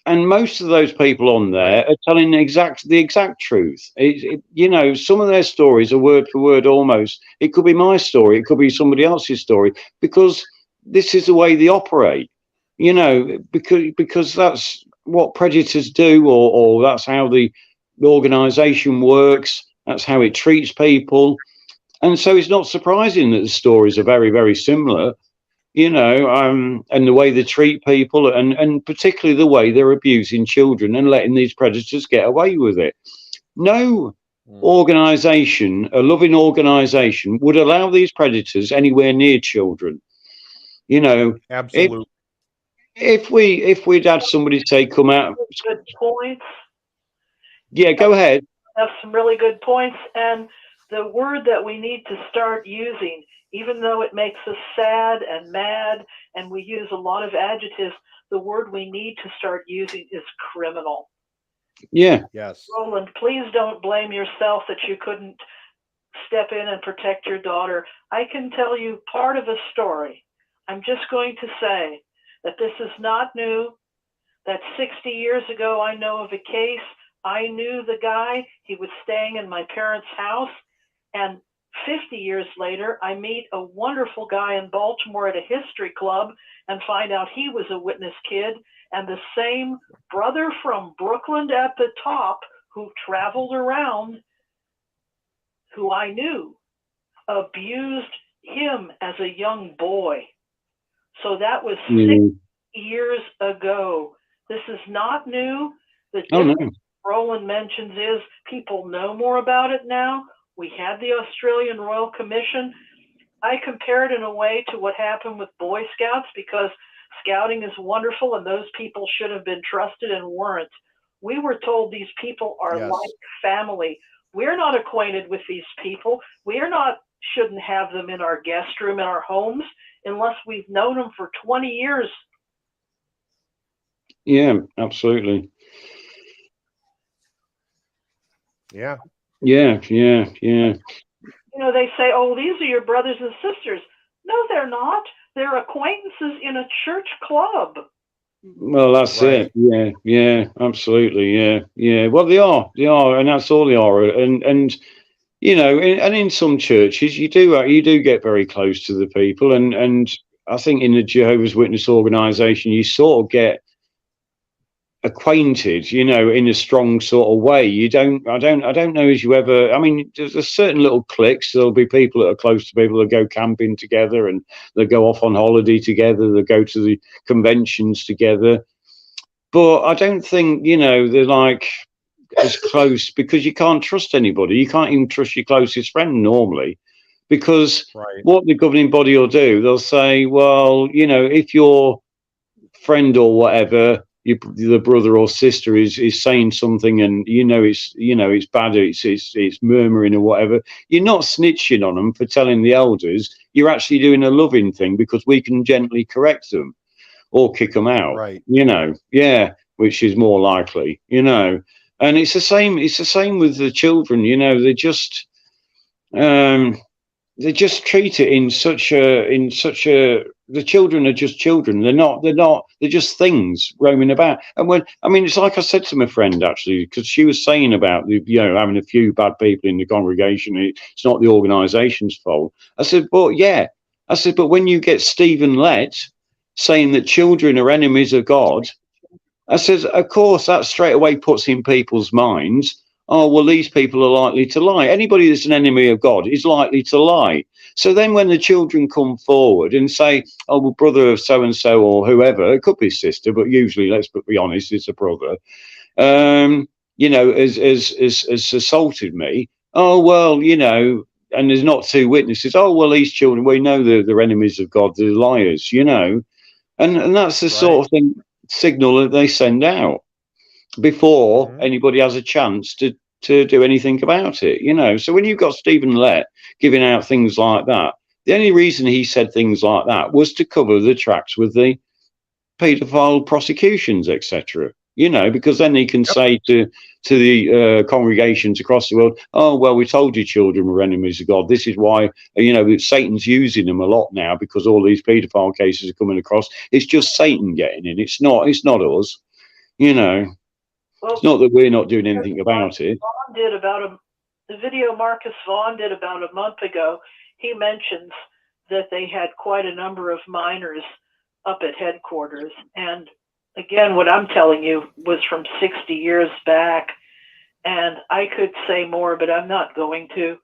and most of those people on there are telling the exact truth. Some of their stories are word for word almost. It could be my story. It could be somebody else's story, because this is the way they operate, because that's what predators do, or that's how the organization works. That's how it treats people. And so it's not surprising that the stories are very, very similar, and the way they treat people, and particularly the way they're abusing children and letting these predators get away with it. No organization, a loving organization, would allow these predators anywhere near children. Absolutely. If we'd had somebody say, come out. Good points. Yeah, go ahead. Have some really good points. And the word that we need to start using, even though it makes us sad and mad, and we use a lot of adjectives, the word we need to start using is criminal. Yeah. Yes. Roland, please don't blame yourself that you couldn't step in and protect your daughter. I can tell you part of a story. I'm just going to say that this is not new, that 60 years ago, I know of a case. I knew the guy. He was staying in my parents' house. And 50 years later, I meet a wonderful guy in Baltimore at a history club and find out he was a witness kid. And the same brother from Brooklyn at the top who traveled around, who I knew, abused him as a young boy. So that was 6 years ago. This is not new. The difference Roland mentions is people know more about it now. We had the Australian Royal Commission. I compare it in a way to what happened with Boy Scouts, because scouting is wonderful and those people should have been trusted and weren't. We were told these people are like family. We're not acquainted with these people. Shouldn't have them in our guest room in our homes unless we've known them for 20 years. Yeah, absolutely. Yeah. Yeah. They say, oh, these are your brothers and sisters. No, they're not. They're acquaintances in a church club. Well, that's it. Yeah, absolutely. Yeah. Well, they are, and that's all they are. And in some churches, you do get very close to the people, and I think in the Jehovah's Witness organization, you sort of get acquainted, in a strong sort of way. I don't know as you ever, I mean, there's a certain little cliques. There'll be people that are close to people that go camping together, and they go off on holiday together. They go to the conventions together. But I don't think, they're like as close, because you can't trust anybody. You can't even trust your closest friend normally, because what the governing body will do, they'll say, well, if your friend or whatever the brother or sister is saying something, and it's bad, it's murmuring or whatever, you're not snitching on them for telling the elders. You're actually doing a loving thing, because we can gently correct them or kick them out. Right. Yeah, which is more likely. And it's the same. It's the same with the children. They just treat it in such a the children are just children. They're just things roaming about. And it's like I said to my friend, actually, because she was saying about having a few bad people in the congregation, it's not the organisation's fault. I said, but when you get Stephen Lett saying that children are enemies of God, I said, of course, that straight away puts in people's minds, oh, well, these people are likely to lie. Anybody that's an enemy of God is likely to lie. So then when the children come forward and say, oh, well, brother of so-and-so or whoever, it could be sister, but usually, let's be honest, it's a brother, has assaulted me. Oh, well, and there's not two witnesses. Oh, well, these children, we know they're enemies of God, they're liars, And that's the sort of signal that they send out before anybody has a chance to do anything about it. So when you've got Stephen Lett giving out things like that, the only reason he said things like that was to cover the tracks with the paedophile prosecutions, etc. Because then he can say to the congregations across the world, oh, well, we told you children were enemies of God. This is why, Satan's using them a lot now, because all these paedophile cases are coming across. It's just Satan getting in. It's not us. Well, it's not that we're not doing anything about it. The video Marcus Vaughn did about a month ago, he mentions that they had quite a number of minors up at headquarters. And again, what I'm telling you was from 60 years back. And I could say more, but I'm not going to.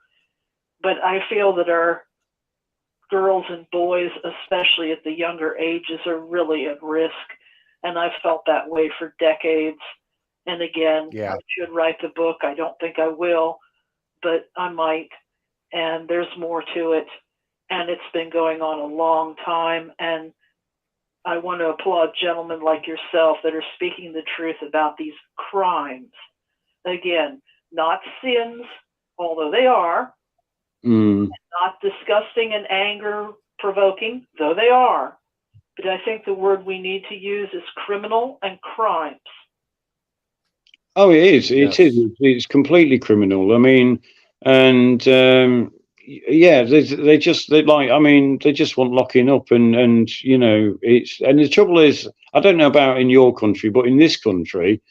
But I feel that our girls and boys, especially at the younger ages, are really at risk. And I've felt that way for decades. And again, I should write the book. I don't think I will, but I might. And there's more to it. And it's been going on a long time. And I want to applaud gentlemen like yourself that are speaking the truth about these crimes. Again, not sins, although they are, not disgusting and anger-provoking, though they are. But I think the word we need to use is criminal and crimes. Oh, it is. Yes. It is. It's completely criminal. I mean, and they just want locking up, and the trouble is, I don't know about in your country, but in this country,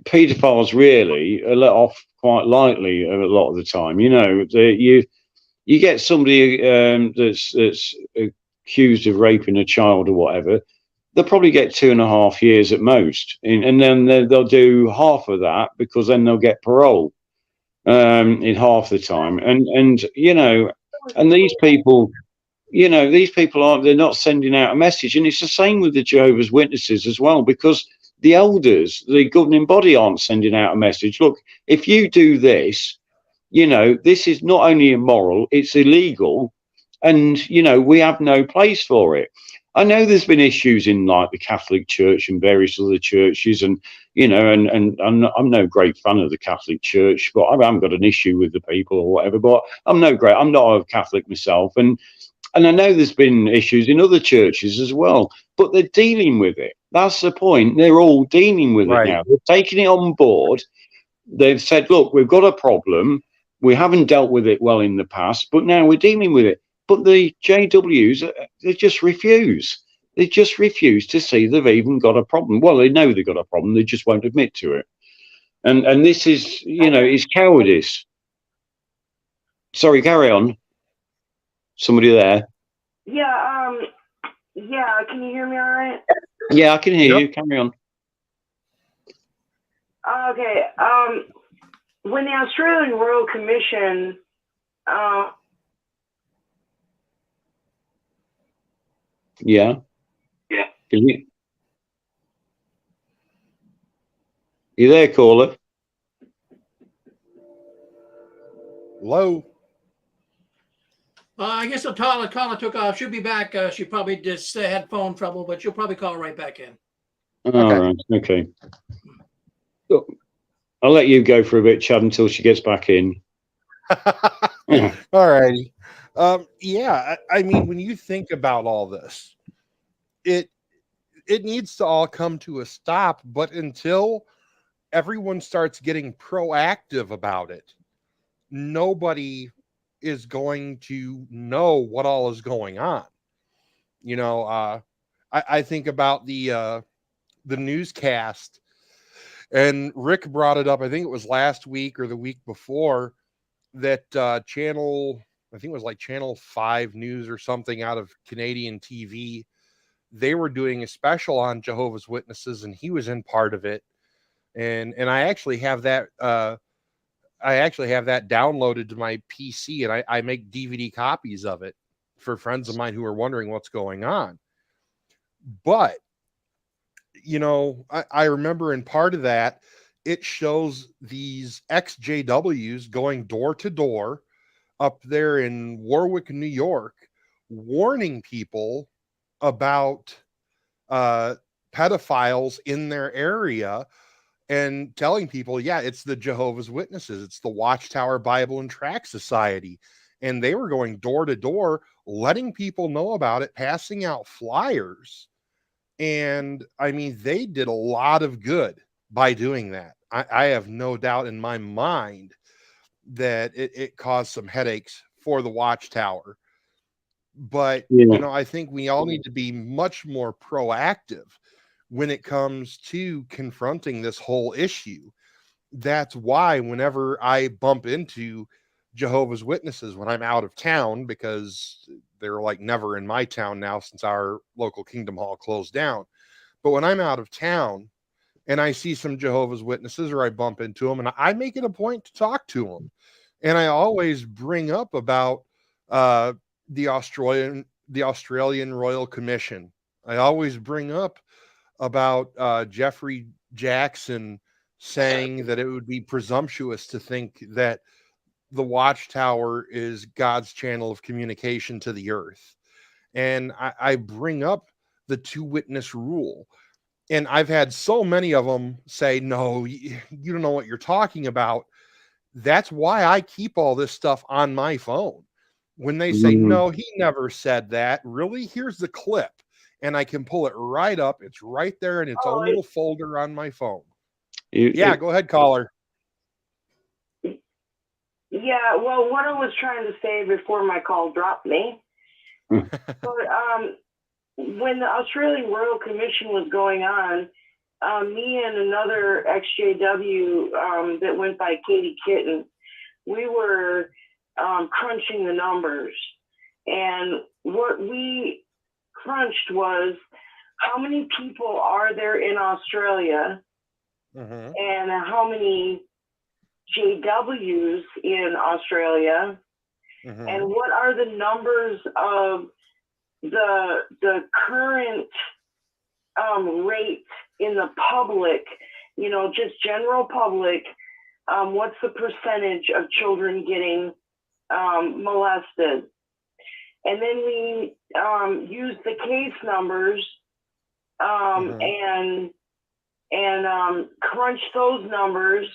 paedophiles really are let off quite lightly a lot of the time. You get somebody that's accused of raping a child or whatever, they'll probably get 2.5 years at most, and then they'll do half of that, because then they'll get parole in half the time. And these people, they're not sending out a message. And it's the same with the Jehovah's Witnesses as well, because the elders, the governing body, aren't sending out a message. Look, if you do this, this is not only immoral, it's illegal, and we have no place for it. I know there's been issues in like the Catholic Church and various other churches, and and I'm no great fan of the Catholic Church, but I haven't got an issue with the people or whatever. But I'm not a Catholic myself, and I know there's been issues in other churches as well, but they're dealing with it. That's the point. They're all dealing with it now. They're taking it on board. They've said, look, we've got a problem. We haven't dealt with it well in the past, but now we're dealing with it. But the JWs, they just refuse. They just refuse to see they've even got a problem. Well, they know they've got a problem. They just won't admit to it. And this is, is cowardice. Sorry, carry on. Somebody there? Yeah, can you hear me all right? Yeah, I can hear you. Carry on. Okay. When the Australian Royal Commission Yeah. You there, caller? Hello. I guess the caller took off. She'll be back. She probably just had phone trouble, but she'll probably call right back in. All right. Okay. Look, I'll let you go for a bit, Chad, until she gets back in. All righty. Yeah, I mean, when you think about all this, it needs to all come to a stop. But until everyone starts getting proactive about it, nobody is going to know what all is going on. You know, I think about the newscast, and Rick brought it up. I think it was last week or the week before that channel. I think it was like Channel 5 News or something out of Canadian TV. They were doing a special on Jehovah's Witnesses, and he was in part of it. And I actually have that. I actually have that downloaded to my PC, and I make DVD copies of it for friends of mine who are wondering what's going on. But, you know, I remember in part of that, it shows these ex-JWs going door to door up there in Warwick, New York, warning people about pedophiles in their area and telling people, yeah, it's the Jehovah's Witnesses, it's the Watchtower Bible and Tract Society. And they were going door to door, letting people know about it, passing out flyers. And I mean, they did a lot of good by doing that. I have no doubt in my mind that it caused some headaches for the Watchtower. But, you know, I think we all need to be much more proactive when it comes to confronting this whole issue. That's why whenever I bump into Jehovah's Witnesses when I'm out of town, because they're like never in my town now since our local Kingdom Hall closed down. But when I'm out of town and I see some Jehovah's Witnesses or I bump into them, and I make it a point to talk to them. And I always bring up about the Australian Royal Commission. I always bring up about Jeffrey Jackson saying that it would be presumptuous to think that the Watchtower is God's channel of communication to the earth. And I bring up the 2-witness rule. And I've had so many of them say, no, you don't know what you're talking about. That's why I keep all this stuff on my phone. When they say, no, he never said that. Really? Here's the clip. And I can pull it right up. It's right there in its own little folder on my phone. Go ahead, caller. Yeah, well, what I was trying to say before my call dropped me, but when the Australian Royal Commission was going on, me and another ex-JW that went by Katie Kitten, we were crunching the numbers. And what we crunched was how many people are there in Australia and how many JWs in Australia, and what are the numbers of the current rate in the public, you know, just general public, what's the percentage of children getting molested? And then we use the case numbers and crunch those numbers.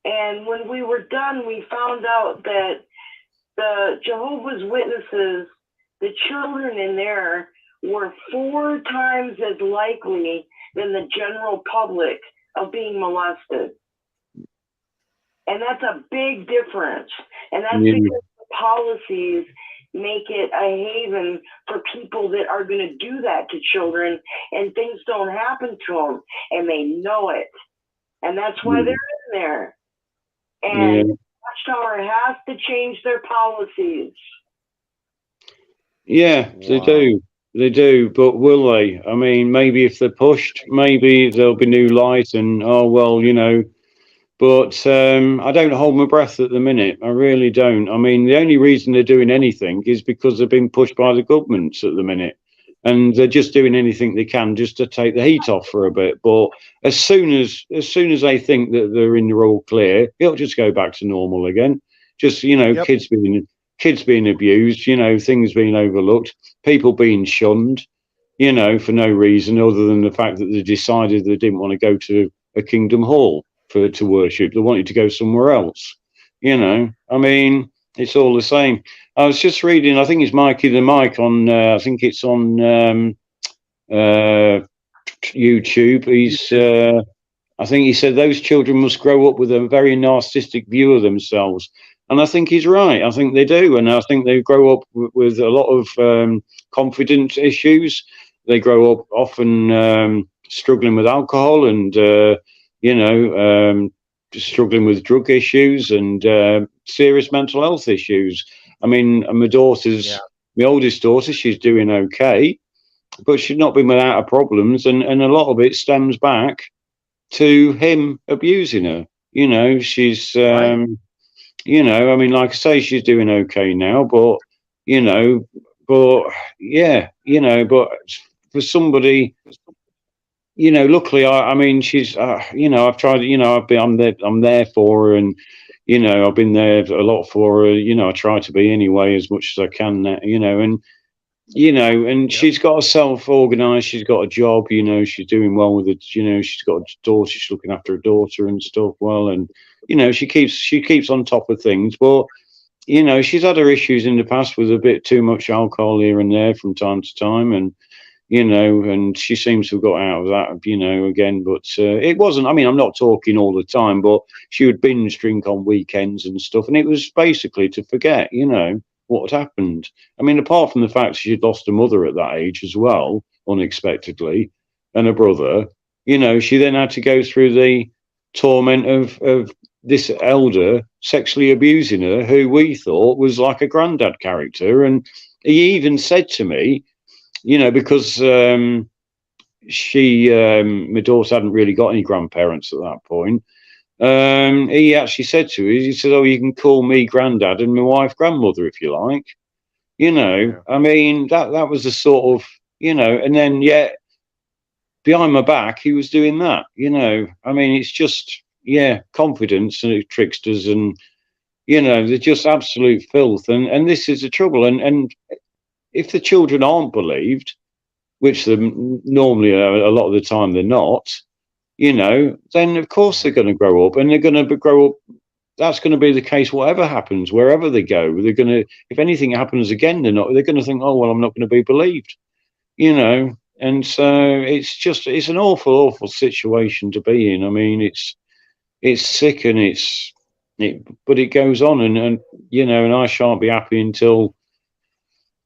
And when we were done, we found out that the Jehovah's Witnesses, the children in there, were 4 times as likely than the general public of being molested. And that's a big difference. And that's because the policies make it a haven for people that are going to do that to children, and things don't happen to them, and they know it. And that's why they're in there. And Watchtower has to change their policies. Yeah, they do. They do, but will they? I mean, maybe if they're pushed, maybe there'll be new light and, oh, well, you know, but I don't hold my breath at the minute. I really don't. I mean, the only reason they're doing anything is because they're being pushed by the governments at the minute. And they're just doing anything they can just to take the heat off for a bit. But as soon as they think that they're in the all clear, it'll just go back to normal again. Just, you know, kids being abused, you know, things being overlooked, people being shunned. for no reason other than the fact that they decided they didn't want to go to a Kingdom Hall to worship. They wanted to go somewhere else. I mean, it's all the same. I was just reading, I think it's Mikey the Mike on, I think it's on YouTube. I think he said those children must grow up with a very narcissistic view of themselves. And I think he's right. I think they do. And I think they grow up with a lot of confidence issues. They grow up often struggling with alcohol and, struggling with drug issues and serious mental health issues. I mean, my oldest daughter, she's doing okay, but she's not been without her problems. And a lot of it stems back to him abusing her. She's, I mean, like I say, she's doing okay now, but, but for somebody, luckily, I mean, she's, I've tried, I'm there for her, and, I've been there a lot for her, I try to be anyway, as much as I can, and she's got herself organized. She's got a job, she's doing well with it. She's got a daughter. She's looking after a daughter and stuff. Well, and, she keeps on top of things, but, she's had her issues in the past with a bit too much alcohol here and there from time to time. And, and she seems to have got out of that, again, but it wasn't, I mean, I'm not talking all the time, but she would binge drink on weekends and stuff. And it was basically to forget, what had happened. I mean, apart from the fact she'd lost her mother at that age as well, unexpectedly, and a brother, she then had to go through the torment of this elder sexually abusing her, who we thought was like a granddad character. And he even said to me, because my daughter hadn't really got any grandparents at that point. He actually said to her, he said, "Oh, you can call me granddad and my wife grandmother if you like." I mean, that was the sort of, and then yet behind my back he was doing that. I mean, it's just confidence and tricksters, and they're just absolute filth, and this is the trouble. And if the children aren't believed, which they're normally a lot of the time they're not, then of course they're going to grow up, and they're going to grow up. That's going to be the case, whatever happens, wherever they go. They're going to, if anything happens again, they're going to think, oh, well, I'm not going to be believed, and so it's an awful situation to be in. I mean, it's sick, and but it goes on, and I shan't be happy until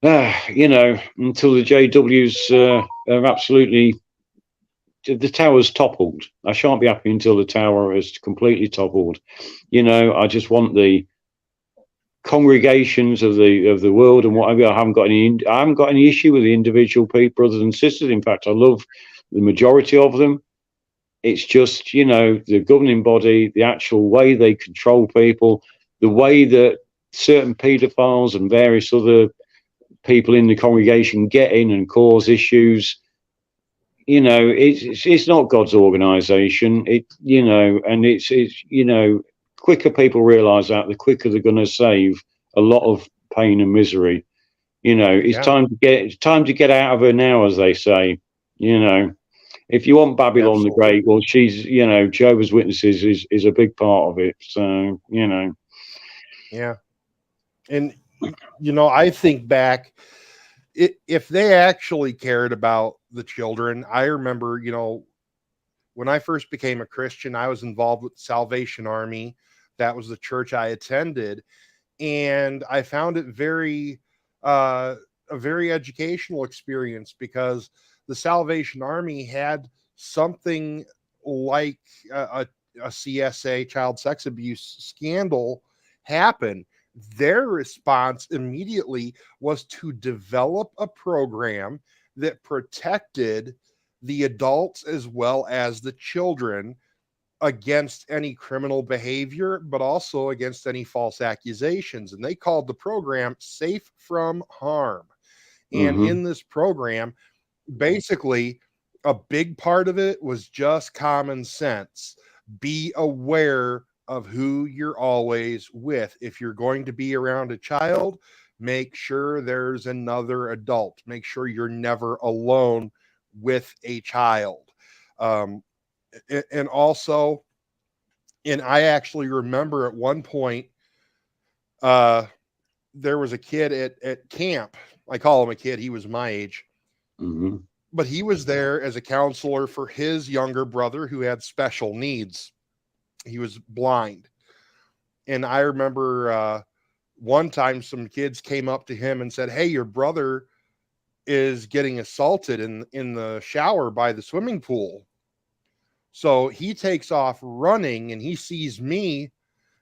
until the JWs are absolutely, the tower's toppled. I shan't be happy until the tower is completely toppled. I just want the congregations of the world and whatever. I haven't got any issue with the individual people, brothers and sisters. In fact, I love the majority of them. It's just, the governing body, the actual way they control people, the way that certain paedophiles and various other people in the congregation get in and cause issues. It's not God's organization. And it's quicker people realize that, the quicker they're going to save a lot of pain and misery. It's time to get out of her now, as they say. If you want Babylon the Great, well, she's, Jehovah's Witnesses is a big part of it. So, Yeah. And, I think back, if they actually cared about the children, I remember, when I first became a Christian, I was involved with the Salvation Army. That was the church I attended. And I found it a very educational experience, because the Salvation Army had something like a CSA, child sex abuse scandal, happen. Their response immediately was to develop a program that protected the adults as well as the children against any criminal behavior, but also against any false accusations. And they called the program Safe from Harm. And in this program, basically, a big part of it was just common sense. Be aware of who you're always with. If you're going to be around a child, Make sure there's another adult. Make sure you're never alone with a child. And also, and I actually remember at one point, there was a kid at camp. I call him a kid. He was my age. Mm-hmm. But he was there as a counselor for his younger brother who had special needs. He was blind. And I remember one time some kids came up to him and said, "Hey, your brother is getting assaulted in the shower by the swimming pool." So he takes off running and he sees me,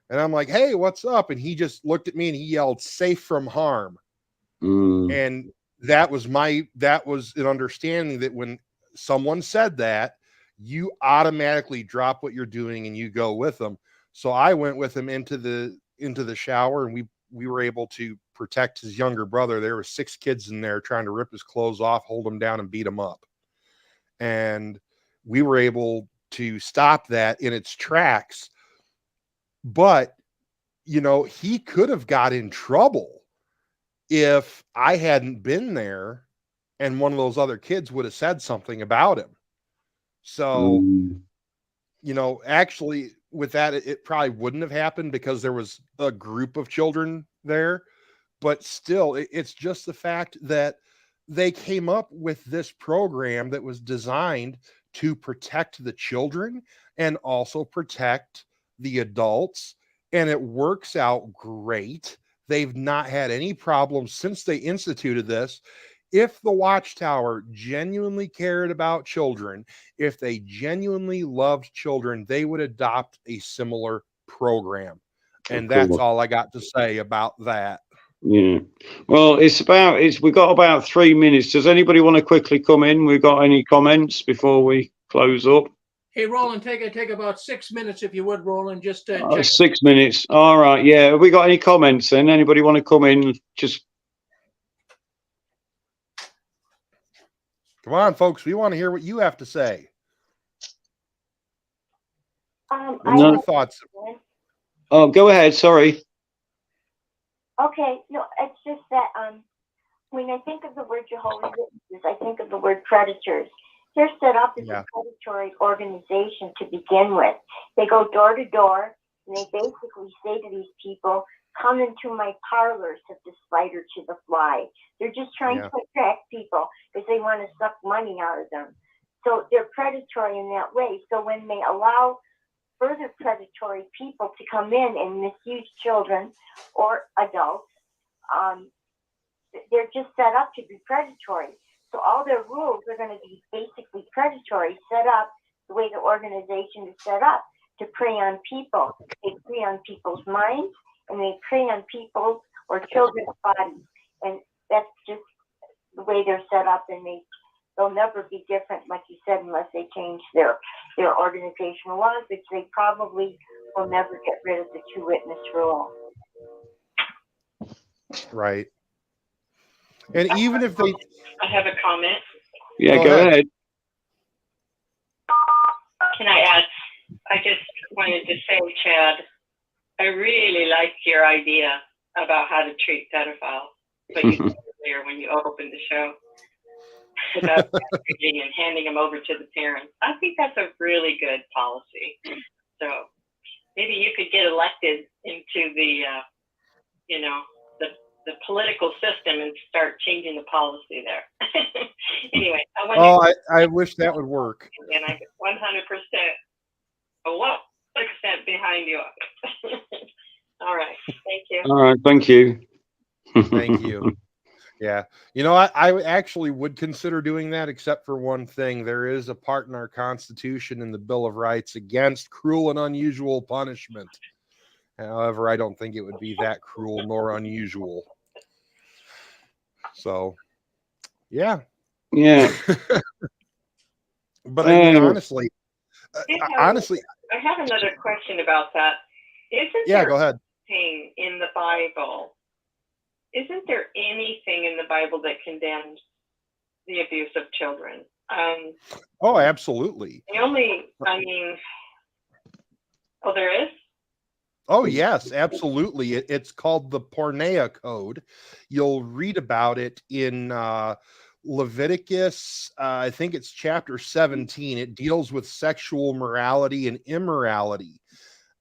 and I'm like, "Hey, what's up?" And he just looked at me and he yelled, "Safe from harm." And that was an understanding that when someone said that, you automatically drop what you're doing and you go with them. So I went with him into the shower, and we were able to protect his younger brother. There were 6 kids in there trying to rip his clothes off, hold him down, and beat him up. And we were able to stop that in its tracks. But, he could have got in trouble if I hadn't been there and one of those other kids would have said something about him. So, actually with that, it probably wouldn't have happened because there was a group of children there. But still, it's just the fact that they came up with this program that was designed to protect the children and also protect the adults. And it works out great. They've not had any problems since they instituted this. If the Watchtower genuinely cared about children, if they genuinely loved children, they would adopt a similar program. And that's all I got to say about that. Yeah. Well, we've got about 3 minutes. Does anybody want to quickly come in? We've got any comments before we close up? Hey, Roland, take about 6 minutes if you would, Roland. Just check. 6 minutes. All right. Yeah. Have we got any comments then? Anybody want to come in? Just come on, folks. We want to hear what you have to say. I thoughts. Oh, go ahead. Sorry. Okay, no, it's just that when I think of the word Jehovah's Witnesses, I think of the word predators. They're set up as a predatory organization to begin with. They go door to door, and they basically say to these people, "Come into my parlor," said the spider to the fly. They're just trying to attract people because they want to suck money out of them. So they're predatory in that way. So when they allow further predatory people to come in and misuse children or adults, they're just set up to be predatory. So all their rules are going to be basically predatory, set up the way the organization is set up to prey on people. They prey on people's minds, and they prey on people's or children's bodies. And that's just the way they're set up, and they'll never be different, like you said, unless they change their organizational laws, which they probably will never get rid of the 2-witness rule. Right. And even if they... I have a comment. Yeah, go ahead. Can I add? I just wanted to say, Chad, I really liked your idea about how to treat pedophiles. But you said earlier when you opened the show about packaging and handing them over to the parents. I think that's a really good policy. So maybe you could get elected into the political system and start changing the policy there. Anyway, I wish that would work. And I get 100% behind you. All right. Thank you. All right. Thank you. Thank you. Yeah. I actually would consider doing that, except for one thing. There is a part in our Constitution and the Bill of Rights against cruel and unusual punishment. However, I don't think it would be that cruel nor unusual. So, yeah. Yeah. But I mean, honestly, I have another question about that. Go ahead. In the Bible, isn't there anything in the Bible that condemns the abuse of children? Oh, absolutely. There is? Oh, yes, absolutely. It's called the Pornea Code. You'll read about it in Leviticus, I think it's chapter 17. It deals with sexual morality and immorality.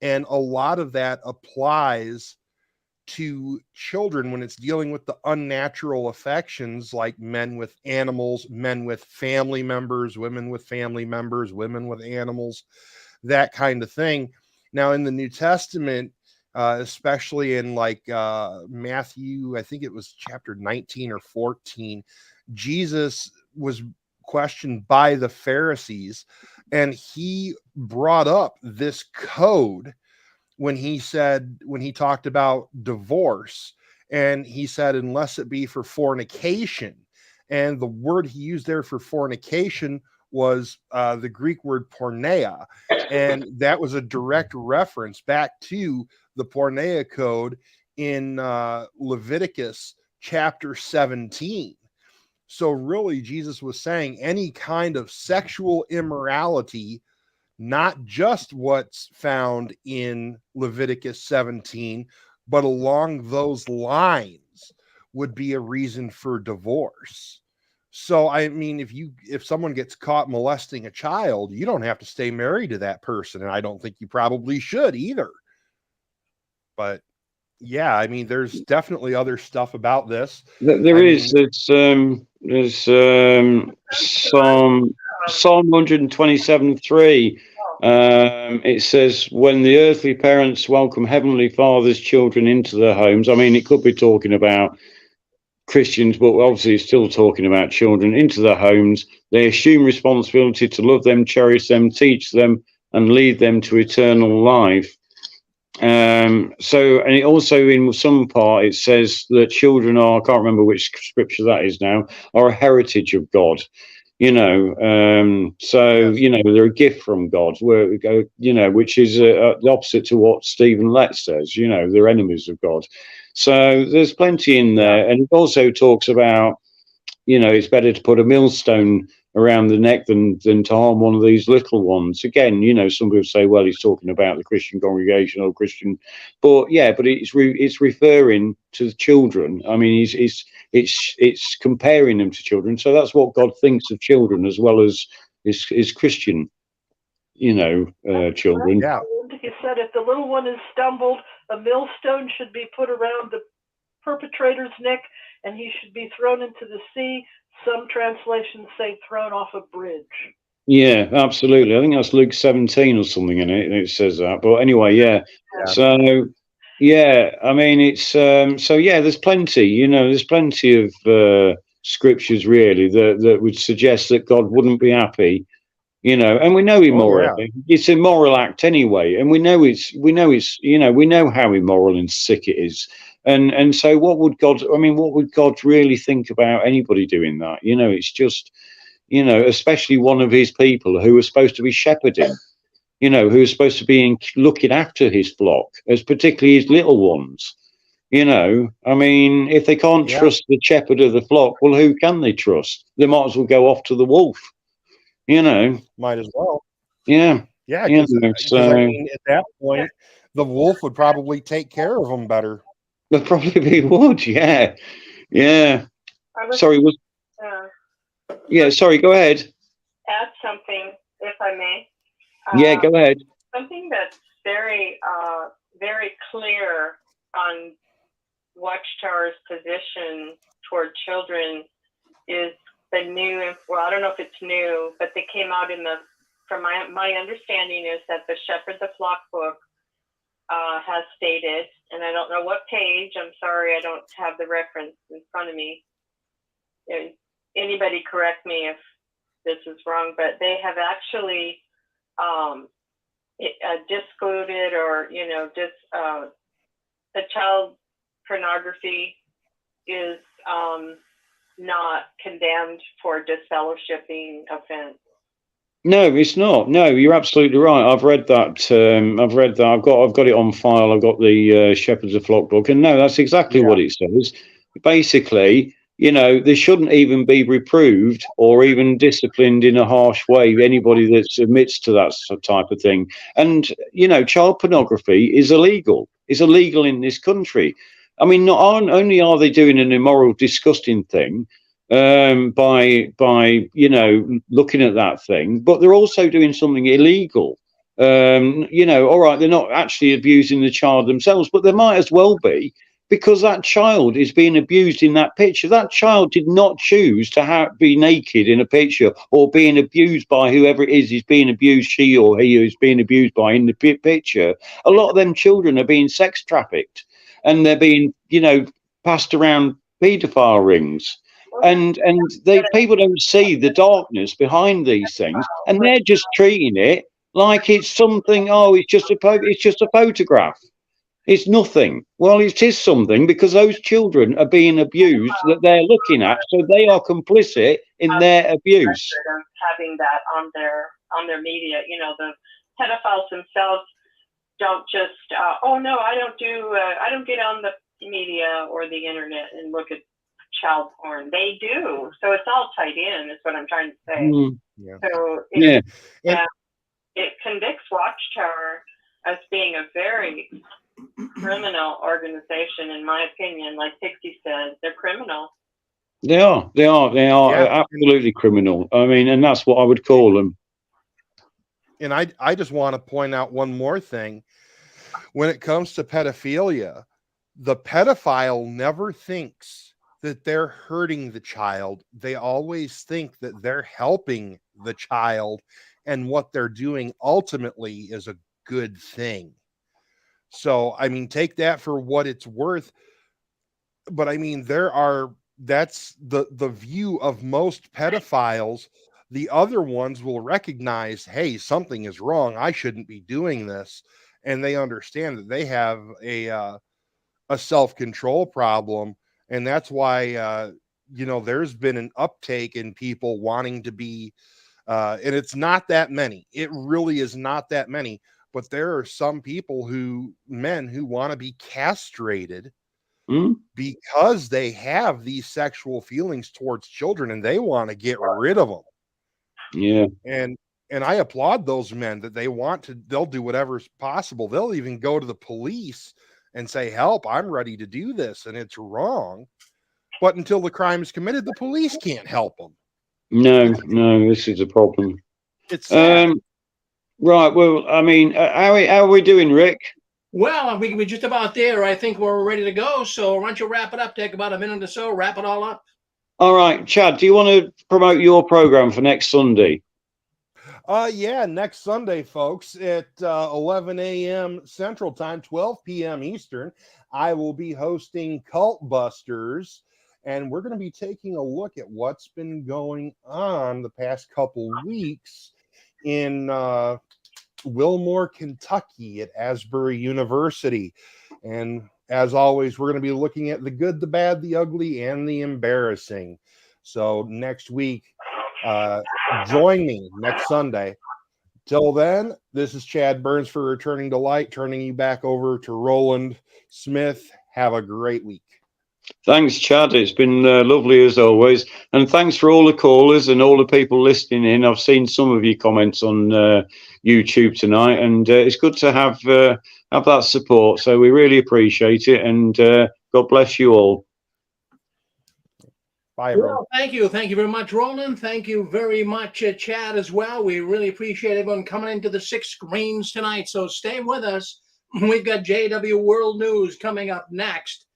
And a lot of that applies to children when it's dealing with the unnatural affections, like men with animals, men with family members, women with family members, women with animals, that kind of thing. Now, in the New Testament, especially in like Matthew, I think it was chapter 19 or 14, Jesus was questioned by the Pharisees, and he brought up this code when he talked about divorce, and he said, unless it be for fornication. And the word he used there for fornication was the Greek word porneia. And that was a direct reference back to the Pornea Code in Leviticus chapter 17. So really, Jesus was saying any kind of sexual immorality, not just what's found in Leviticus 17, but along those lines would be a reason for divorce. So, I mean, if someone gets caught molesting a child, you don't have to stay married to that person. And I don't think you probably should either. But yeah, I mean, there's definitely other stuff about this. There's Psalm 127:3. It says, when the earthly parents welcome heavenly Father's children into their homes. I mean, it could be talking about Christians, but obviously it's still talking about children into their homes. They assume responsibility to love them, cherish them, teach them, and lead them to eternal life. And it also, in some part, it says that children are, I can't remember which scripture that is now, are a heritage of God. They're a gift from God, where we go, which is the opposite to what Stephen Lett says. They're enemies of God. So there's plenty in there, and it also talks about, it's better to put a millstone around the neck than to harm one of these little ones. Again, some people say, well, he's talking about the Christian congregation or Christian, but it's referring to the children. I mean, it's comparing them to children. So that's what God thinks of children, as well as is Christian, children. Yeah. He said, if the little one is stumbled, a millstone should be put around the perpetrator's neck, and he should be thrown into the sea. Some translations say thrown off a bridge. Yeah, absolutely. I think that's Luke 17 or something in it. It says that. But anyway, yeah. So, yeah, I mean, it's there's plenty. There's plenty of scriptures really that would suggest that God wouldn't be happy. And we know immoral. It's a moral act anyway, and we know how immoral and sick it is. And so what would God really think about anybody doing that? It's just, especially one of his people who are supposed to be shepherding, who are supposed to be looking after his flock, as particularly his little ones. I mean, if they can't trust the shepherd of the flock, well, who can they trust? They might as well go off to the wolf. Might as well. Yeah. Yeah. Because I mean, at that point, the wolf would probably take care of them better. They probably would. Yeah. Yeah. Sorry. Sorry. Go ahead. Add something, if I may. Yeah. Go ahead. Something that's very, very clear on Watchtower's position toward children is the new, well, I don't know if it's new, but they came out from my understanding is that the Shepherd the Flock book has stated, and I don't know what page, I'm sorry, I don't have the reference in front of me. Anybody correct me if this is wrong, but they have actually discluded or, the child pornography is not condemned for disfellowshipping offense. No, it's not. No, you're absolutely right. I've read that. I've got it on file. I've got the Shepherds of Flock book, and no, that's exactly what it says. Basically, you know, they shouldn't even be reproved or even disciplined in a harsh way. Anybody that submits to that type of thing. And, you know, child pornography is illegal. It's illegal in this country. I mean, not only are they doing an immoral, disgusting thing by you know, looking at that thing, but they're also doing something illegal. You know, all right, they're not actually abusing the child themselves, but they might as well be, because that child is being abused in that picture. That child did not choose to be naked in a picture or being abused by whoever it is being abused, she or he who's being abused by in the picture. A lot of them children are being sex trafficked, and they're being, you know, passed around paedophile rings. And people don't see the darkness behind these things, and they're just treating it like it's something. Oh, it's just a photograph. It's nothing. Well, it is something, because those children are being abused that they're looking at, so they are complicit in their abuse. Having that on their media, you know, the pedophiles themselves don't just oh no, I don't get on the media or the internet and look at child porn. They do. So it's all tied in, is what I'm trying to say. Yeah. So it convicts Watchtower as being a very criminal organization, in my opinion. Like Pixie said, they're criminal. They are absolutely criminal. I mean, and that's what I would call them. And I just want to point out one more thing. When it comes to pedophilia, the pedophile never thinks that they're hurting the child. They always think that they're helping the child, and what they're doing ultimately is a good thing. So, I mean, take that for what it's worth. But I mean, that's the view of most pedophiles. The other ones will recognize, hey, something is wrong. I shouldn't be doing this. And they understand that they have a self-control problem. And that's why, you know, there's been an uptake in people wanting to be, and it's not that many. It really is not that many. But there are some people men who want to be castrated because they have these sexual feelings towards children, and they want to get rid of them. Yeah. And I applaud those men that they'll do whatever's possible. They'll even go to the police and say, help, I'm ready to do this. And it's wrong. But until the crime is committed, the police can't help them. No, this is a problem. It's sad. Right. Well, I mean, how are we doing, Rick? Well, we're just about there. I think we're ready to go. So why don't you wrap it up? Take about a minute or so. Wrap it all up. All right, Chad, do you want to promote your program for next Sunday? Yeah, next Sunday, folks, at 11 a.m. Central Time, 12 p.m. Eastern, I will be hosting Cult Busters, and we're going to be taking a look at what's been going on the past couple weeks in Wilmore, Kentucky at Asbury University. And as always, we're going to be looking at the good, the bad, the ugly, and the embarrassing. So next week, join me next Sunday. Till then, this is Chad Burns for Returning to Light, turning you back over to Roland Smith. Have a great week. Thanks, Chad. It's been lovely as always. And thanks for all the callers and all the people listening in. I've seen some of your comments on YouTube tonight, and it's good to have that support. So we really appreciate it, and God bless you all. Bye, everyone. Well, thank you. Thank you very much, Roland. Thank you very much, Chad, as well. We really appreciate everyone coming into the 6 screens tonight. So stay with us. We've got JW World News coming up next.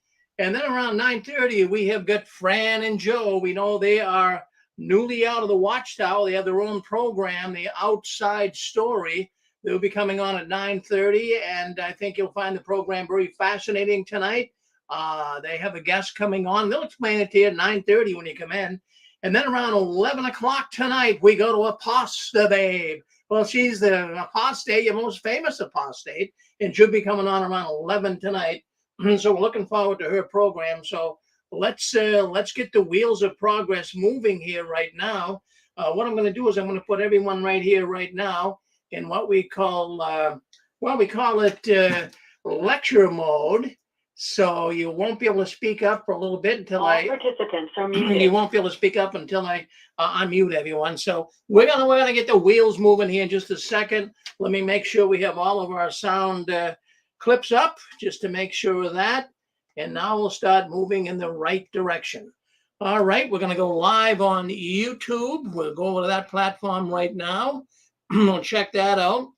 And then around 9:30, we have got Fran and Joe. We know they are newly out of the Watchtower. They have their own program, The Outside Story. They'll be coming on at 9:30, and I think you'll find the program very fascinating tonight. They have a guest coming on. They'll explain it to you at 9:30 when you come in. And then around 11 o'clock tonight, we go to Apostate Babe. Well, she's the apostate, your most famous apostate, and she'll be coming on around 11 tonight. So we're looking forward to her program. So let's get the wheels of progress moving here right now. What I'm going to do is I'm going to put everyone right here right now in what we call it lecture mode. So you won't be able to speak up for a little bit until All participants are muted. you won't be able to speak up until I unmute everyone. So we're gonna get the wheels moving here in just a second. Let me make sure we have all of our sound clips up just to make sure of that. And now we'll start moving in the right direction. All right, we're gonna go live on YouTube. We'll go over to that platform right now. We'll check that out.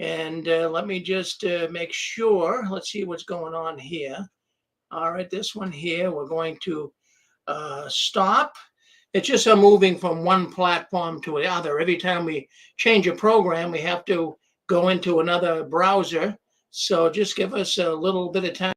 And let me just make sure. Let's see what's going on here. All right, this one here, we're going to stop. It's just moving from one platform to the other. Every time we change a program, we have to go into another browser. So just give us a little bit of time.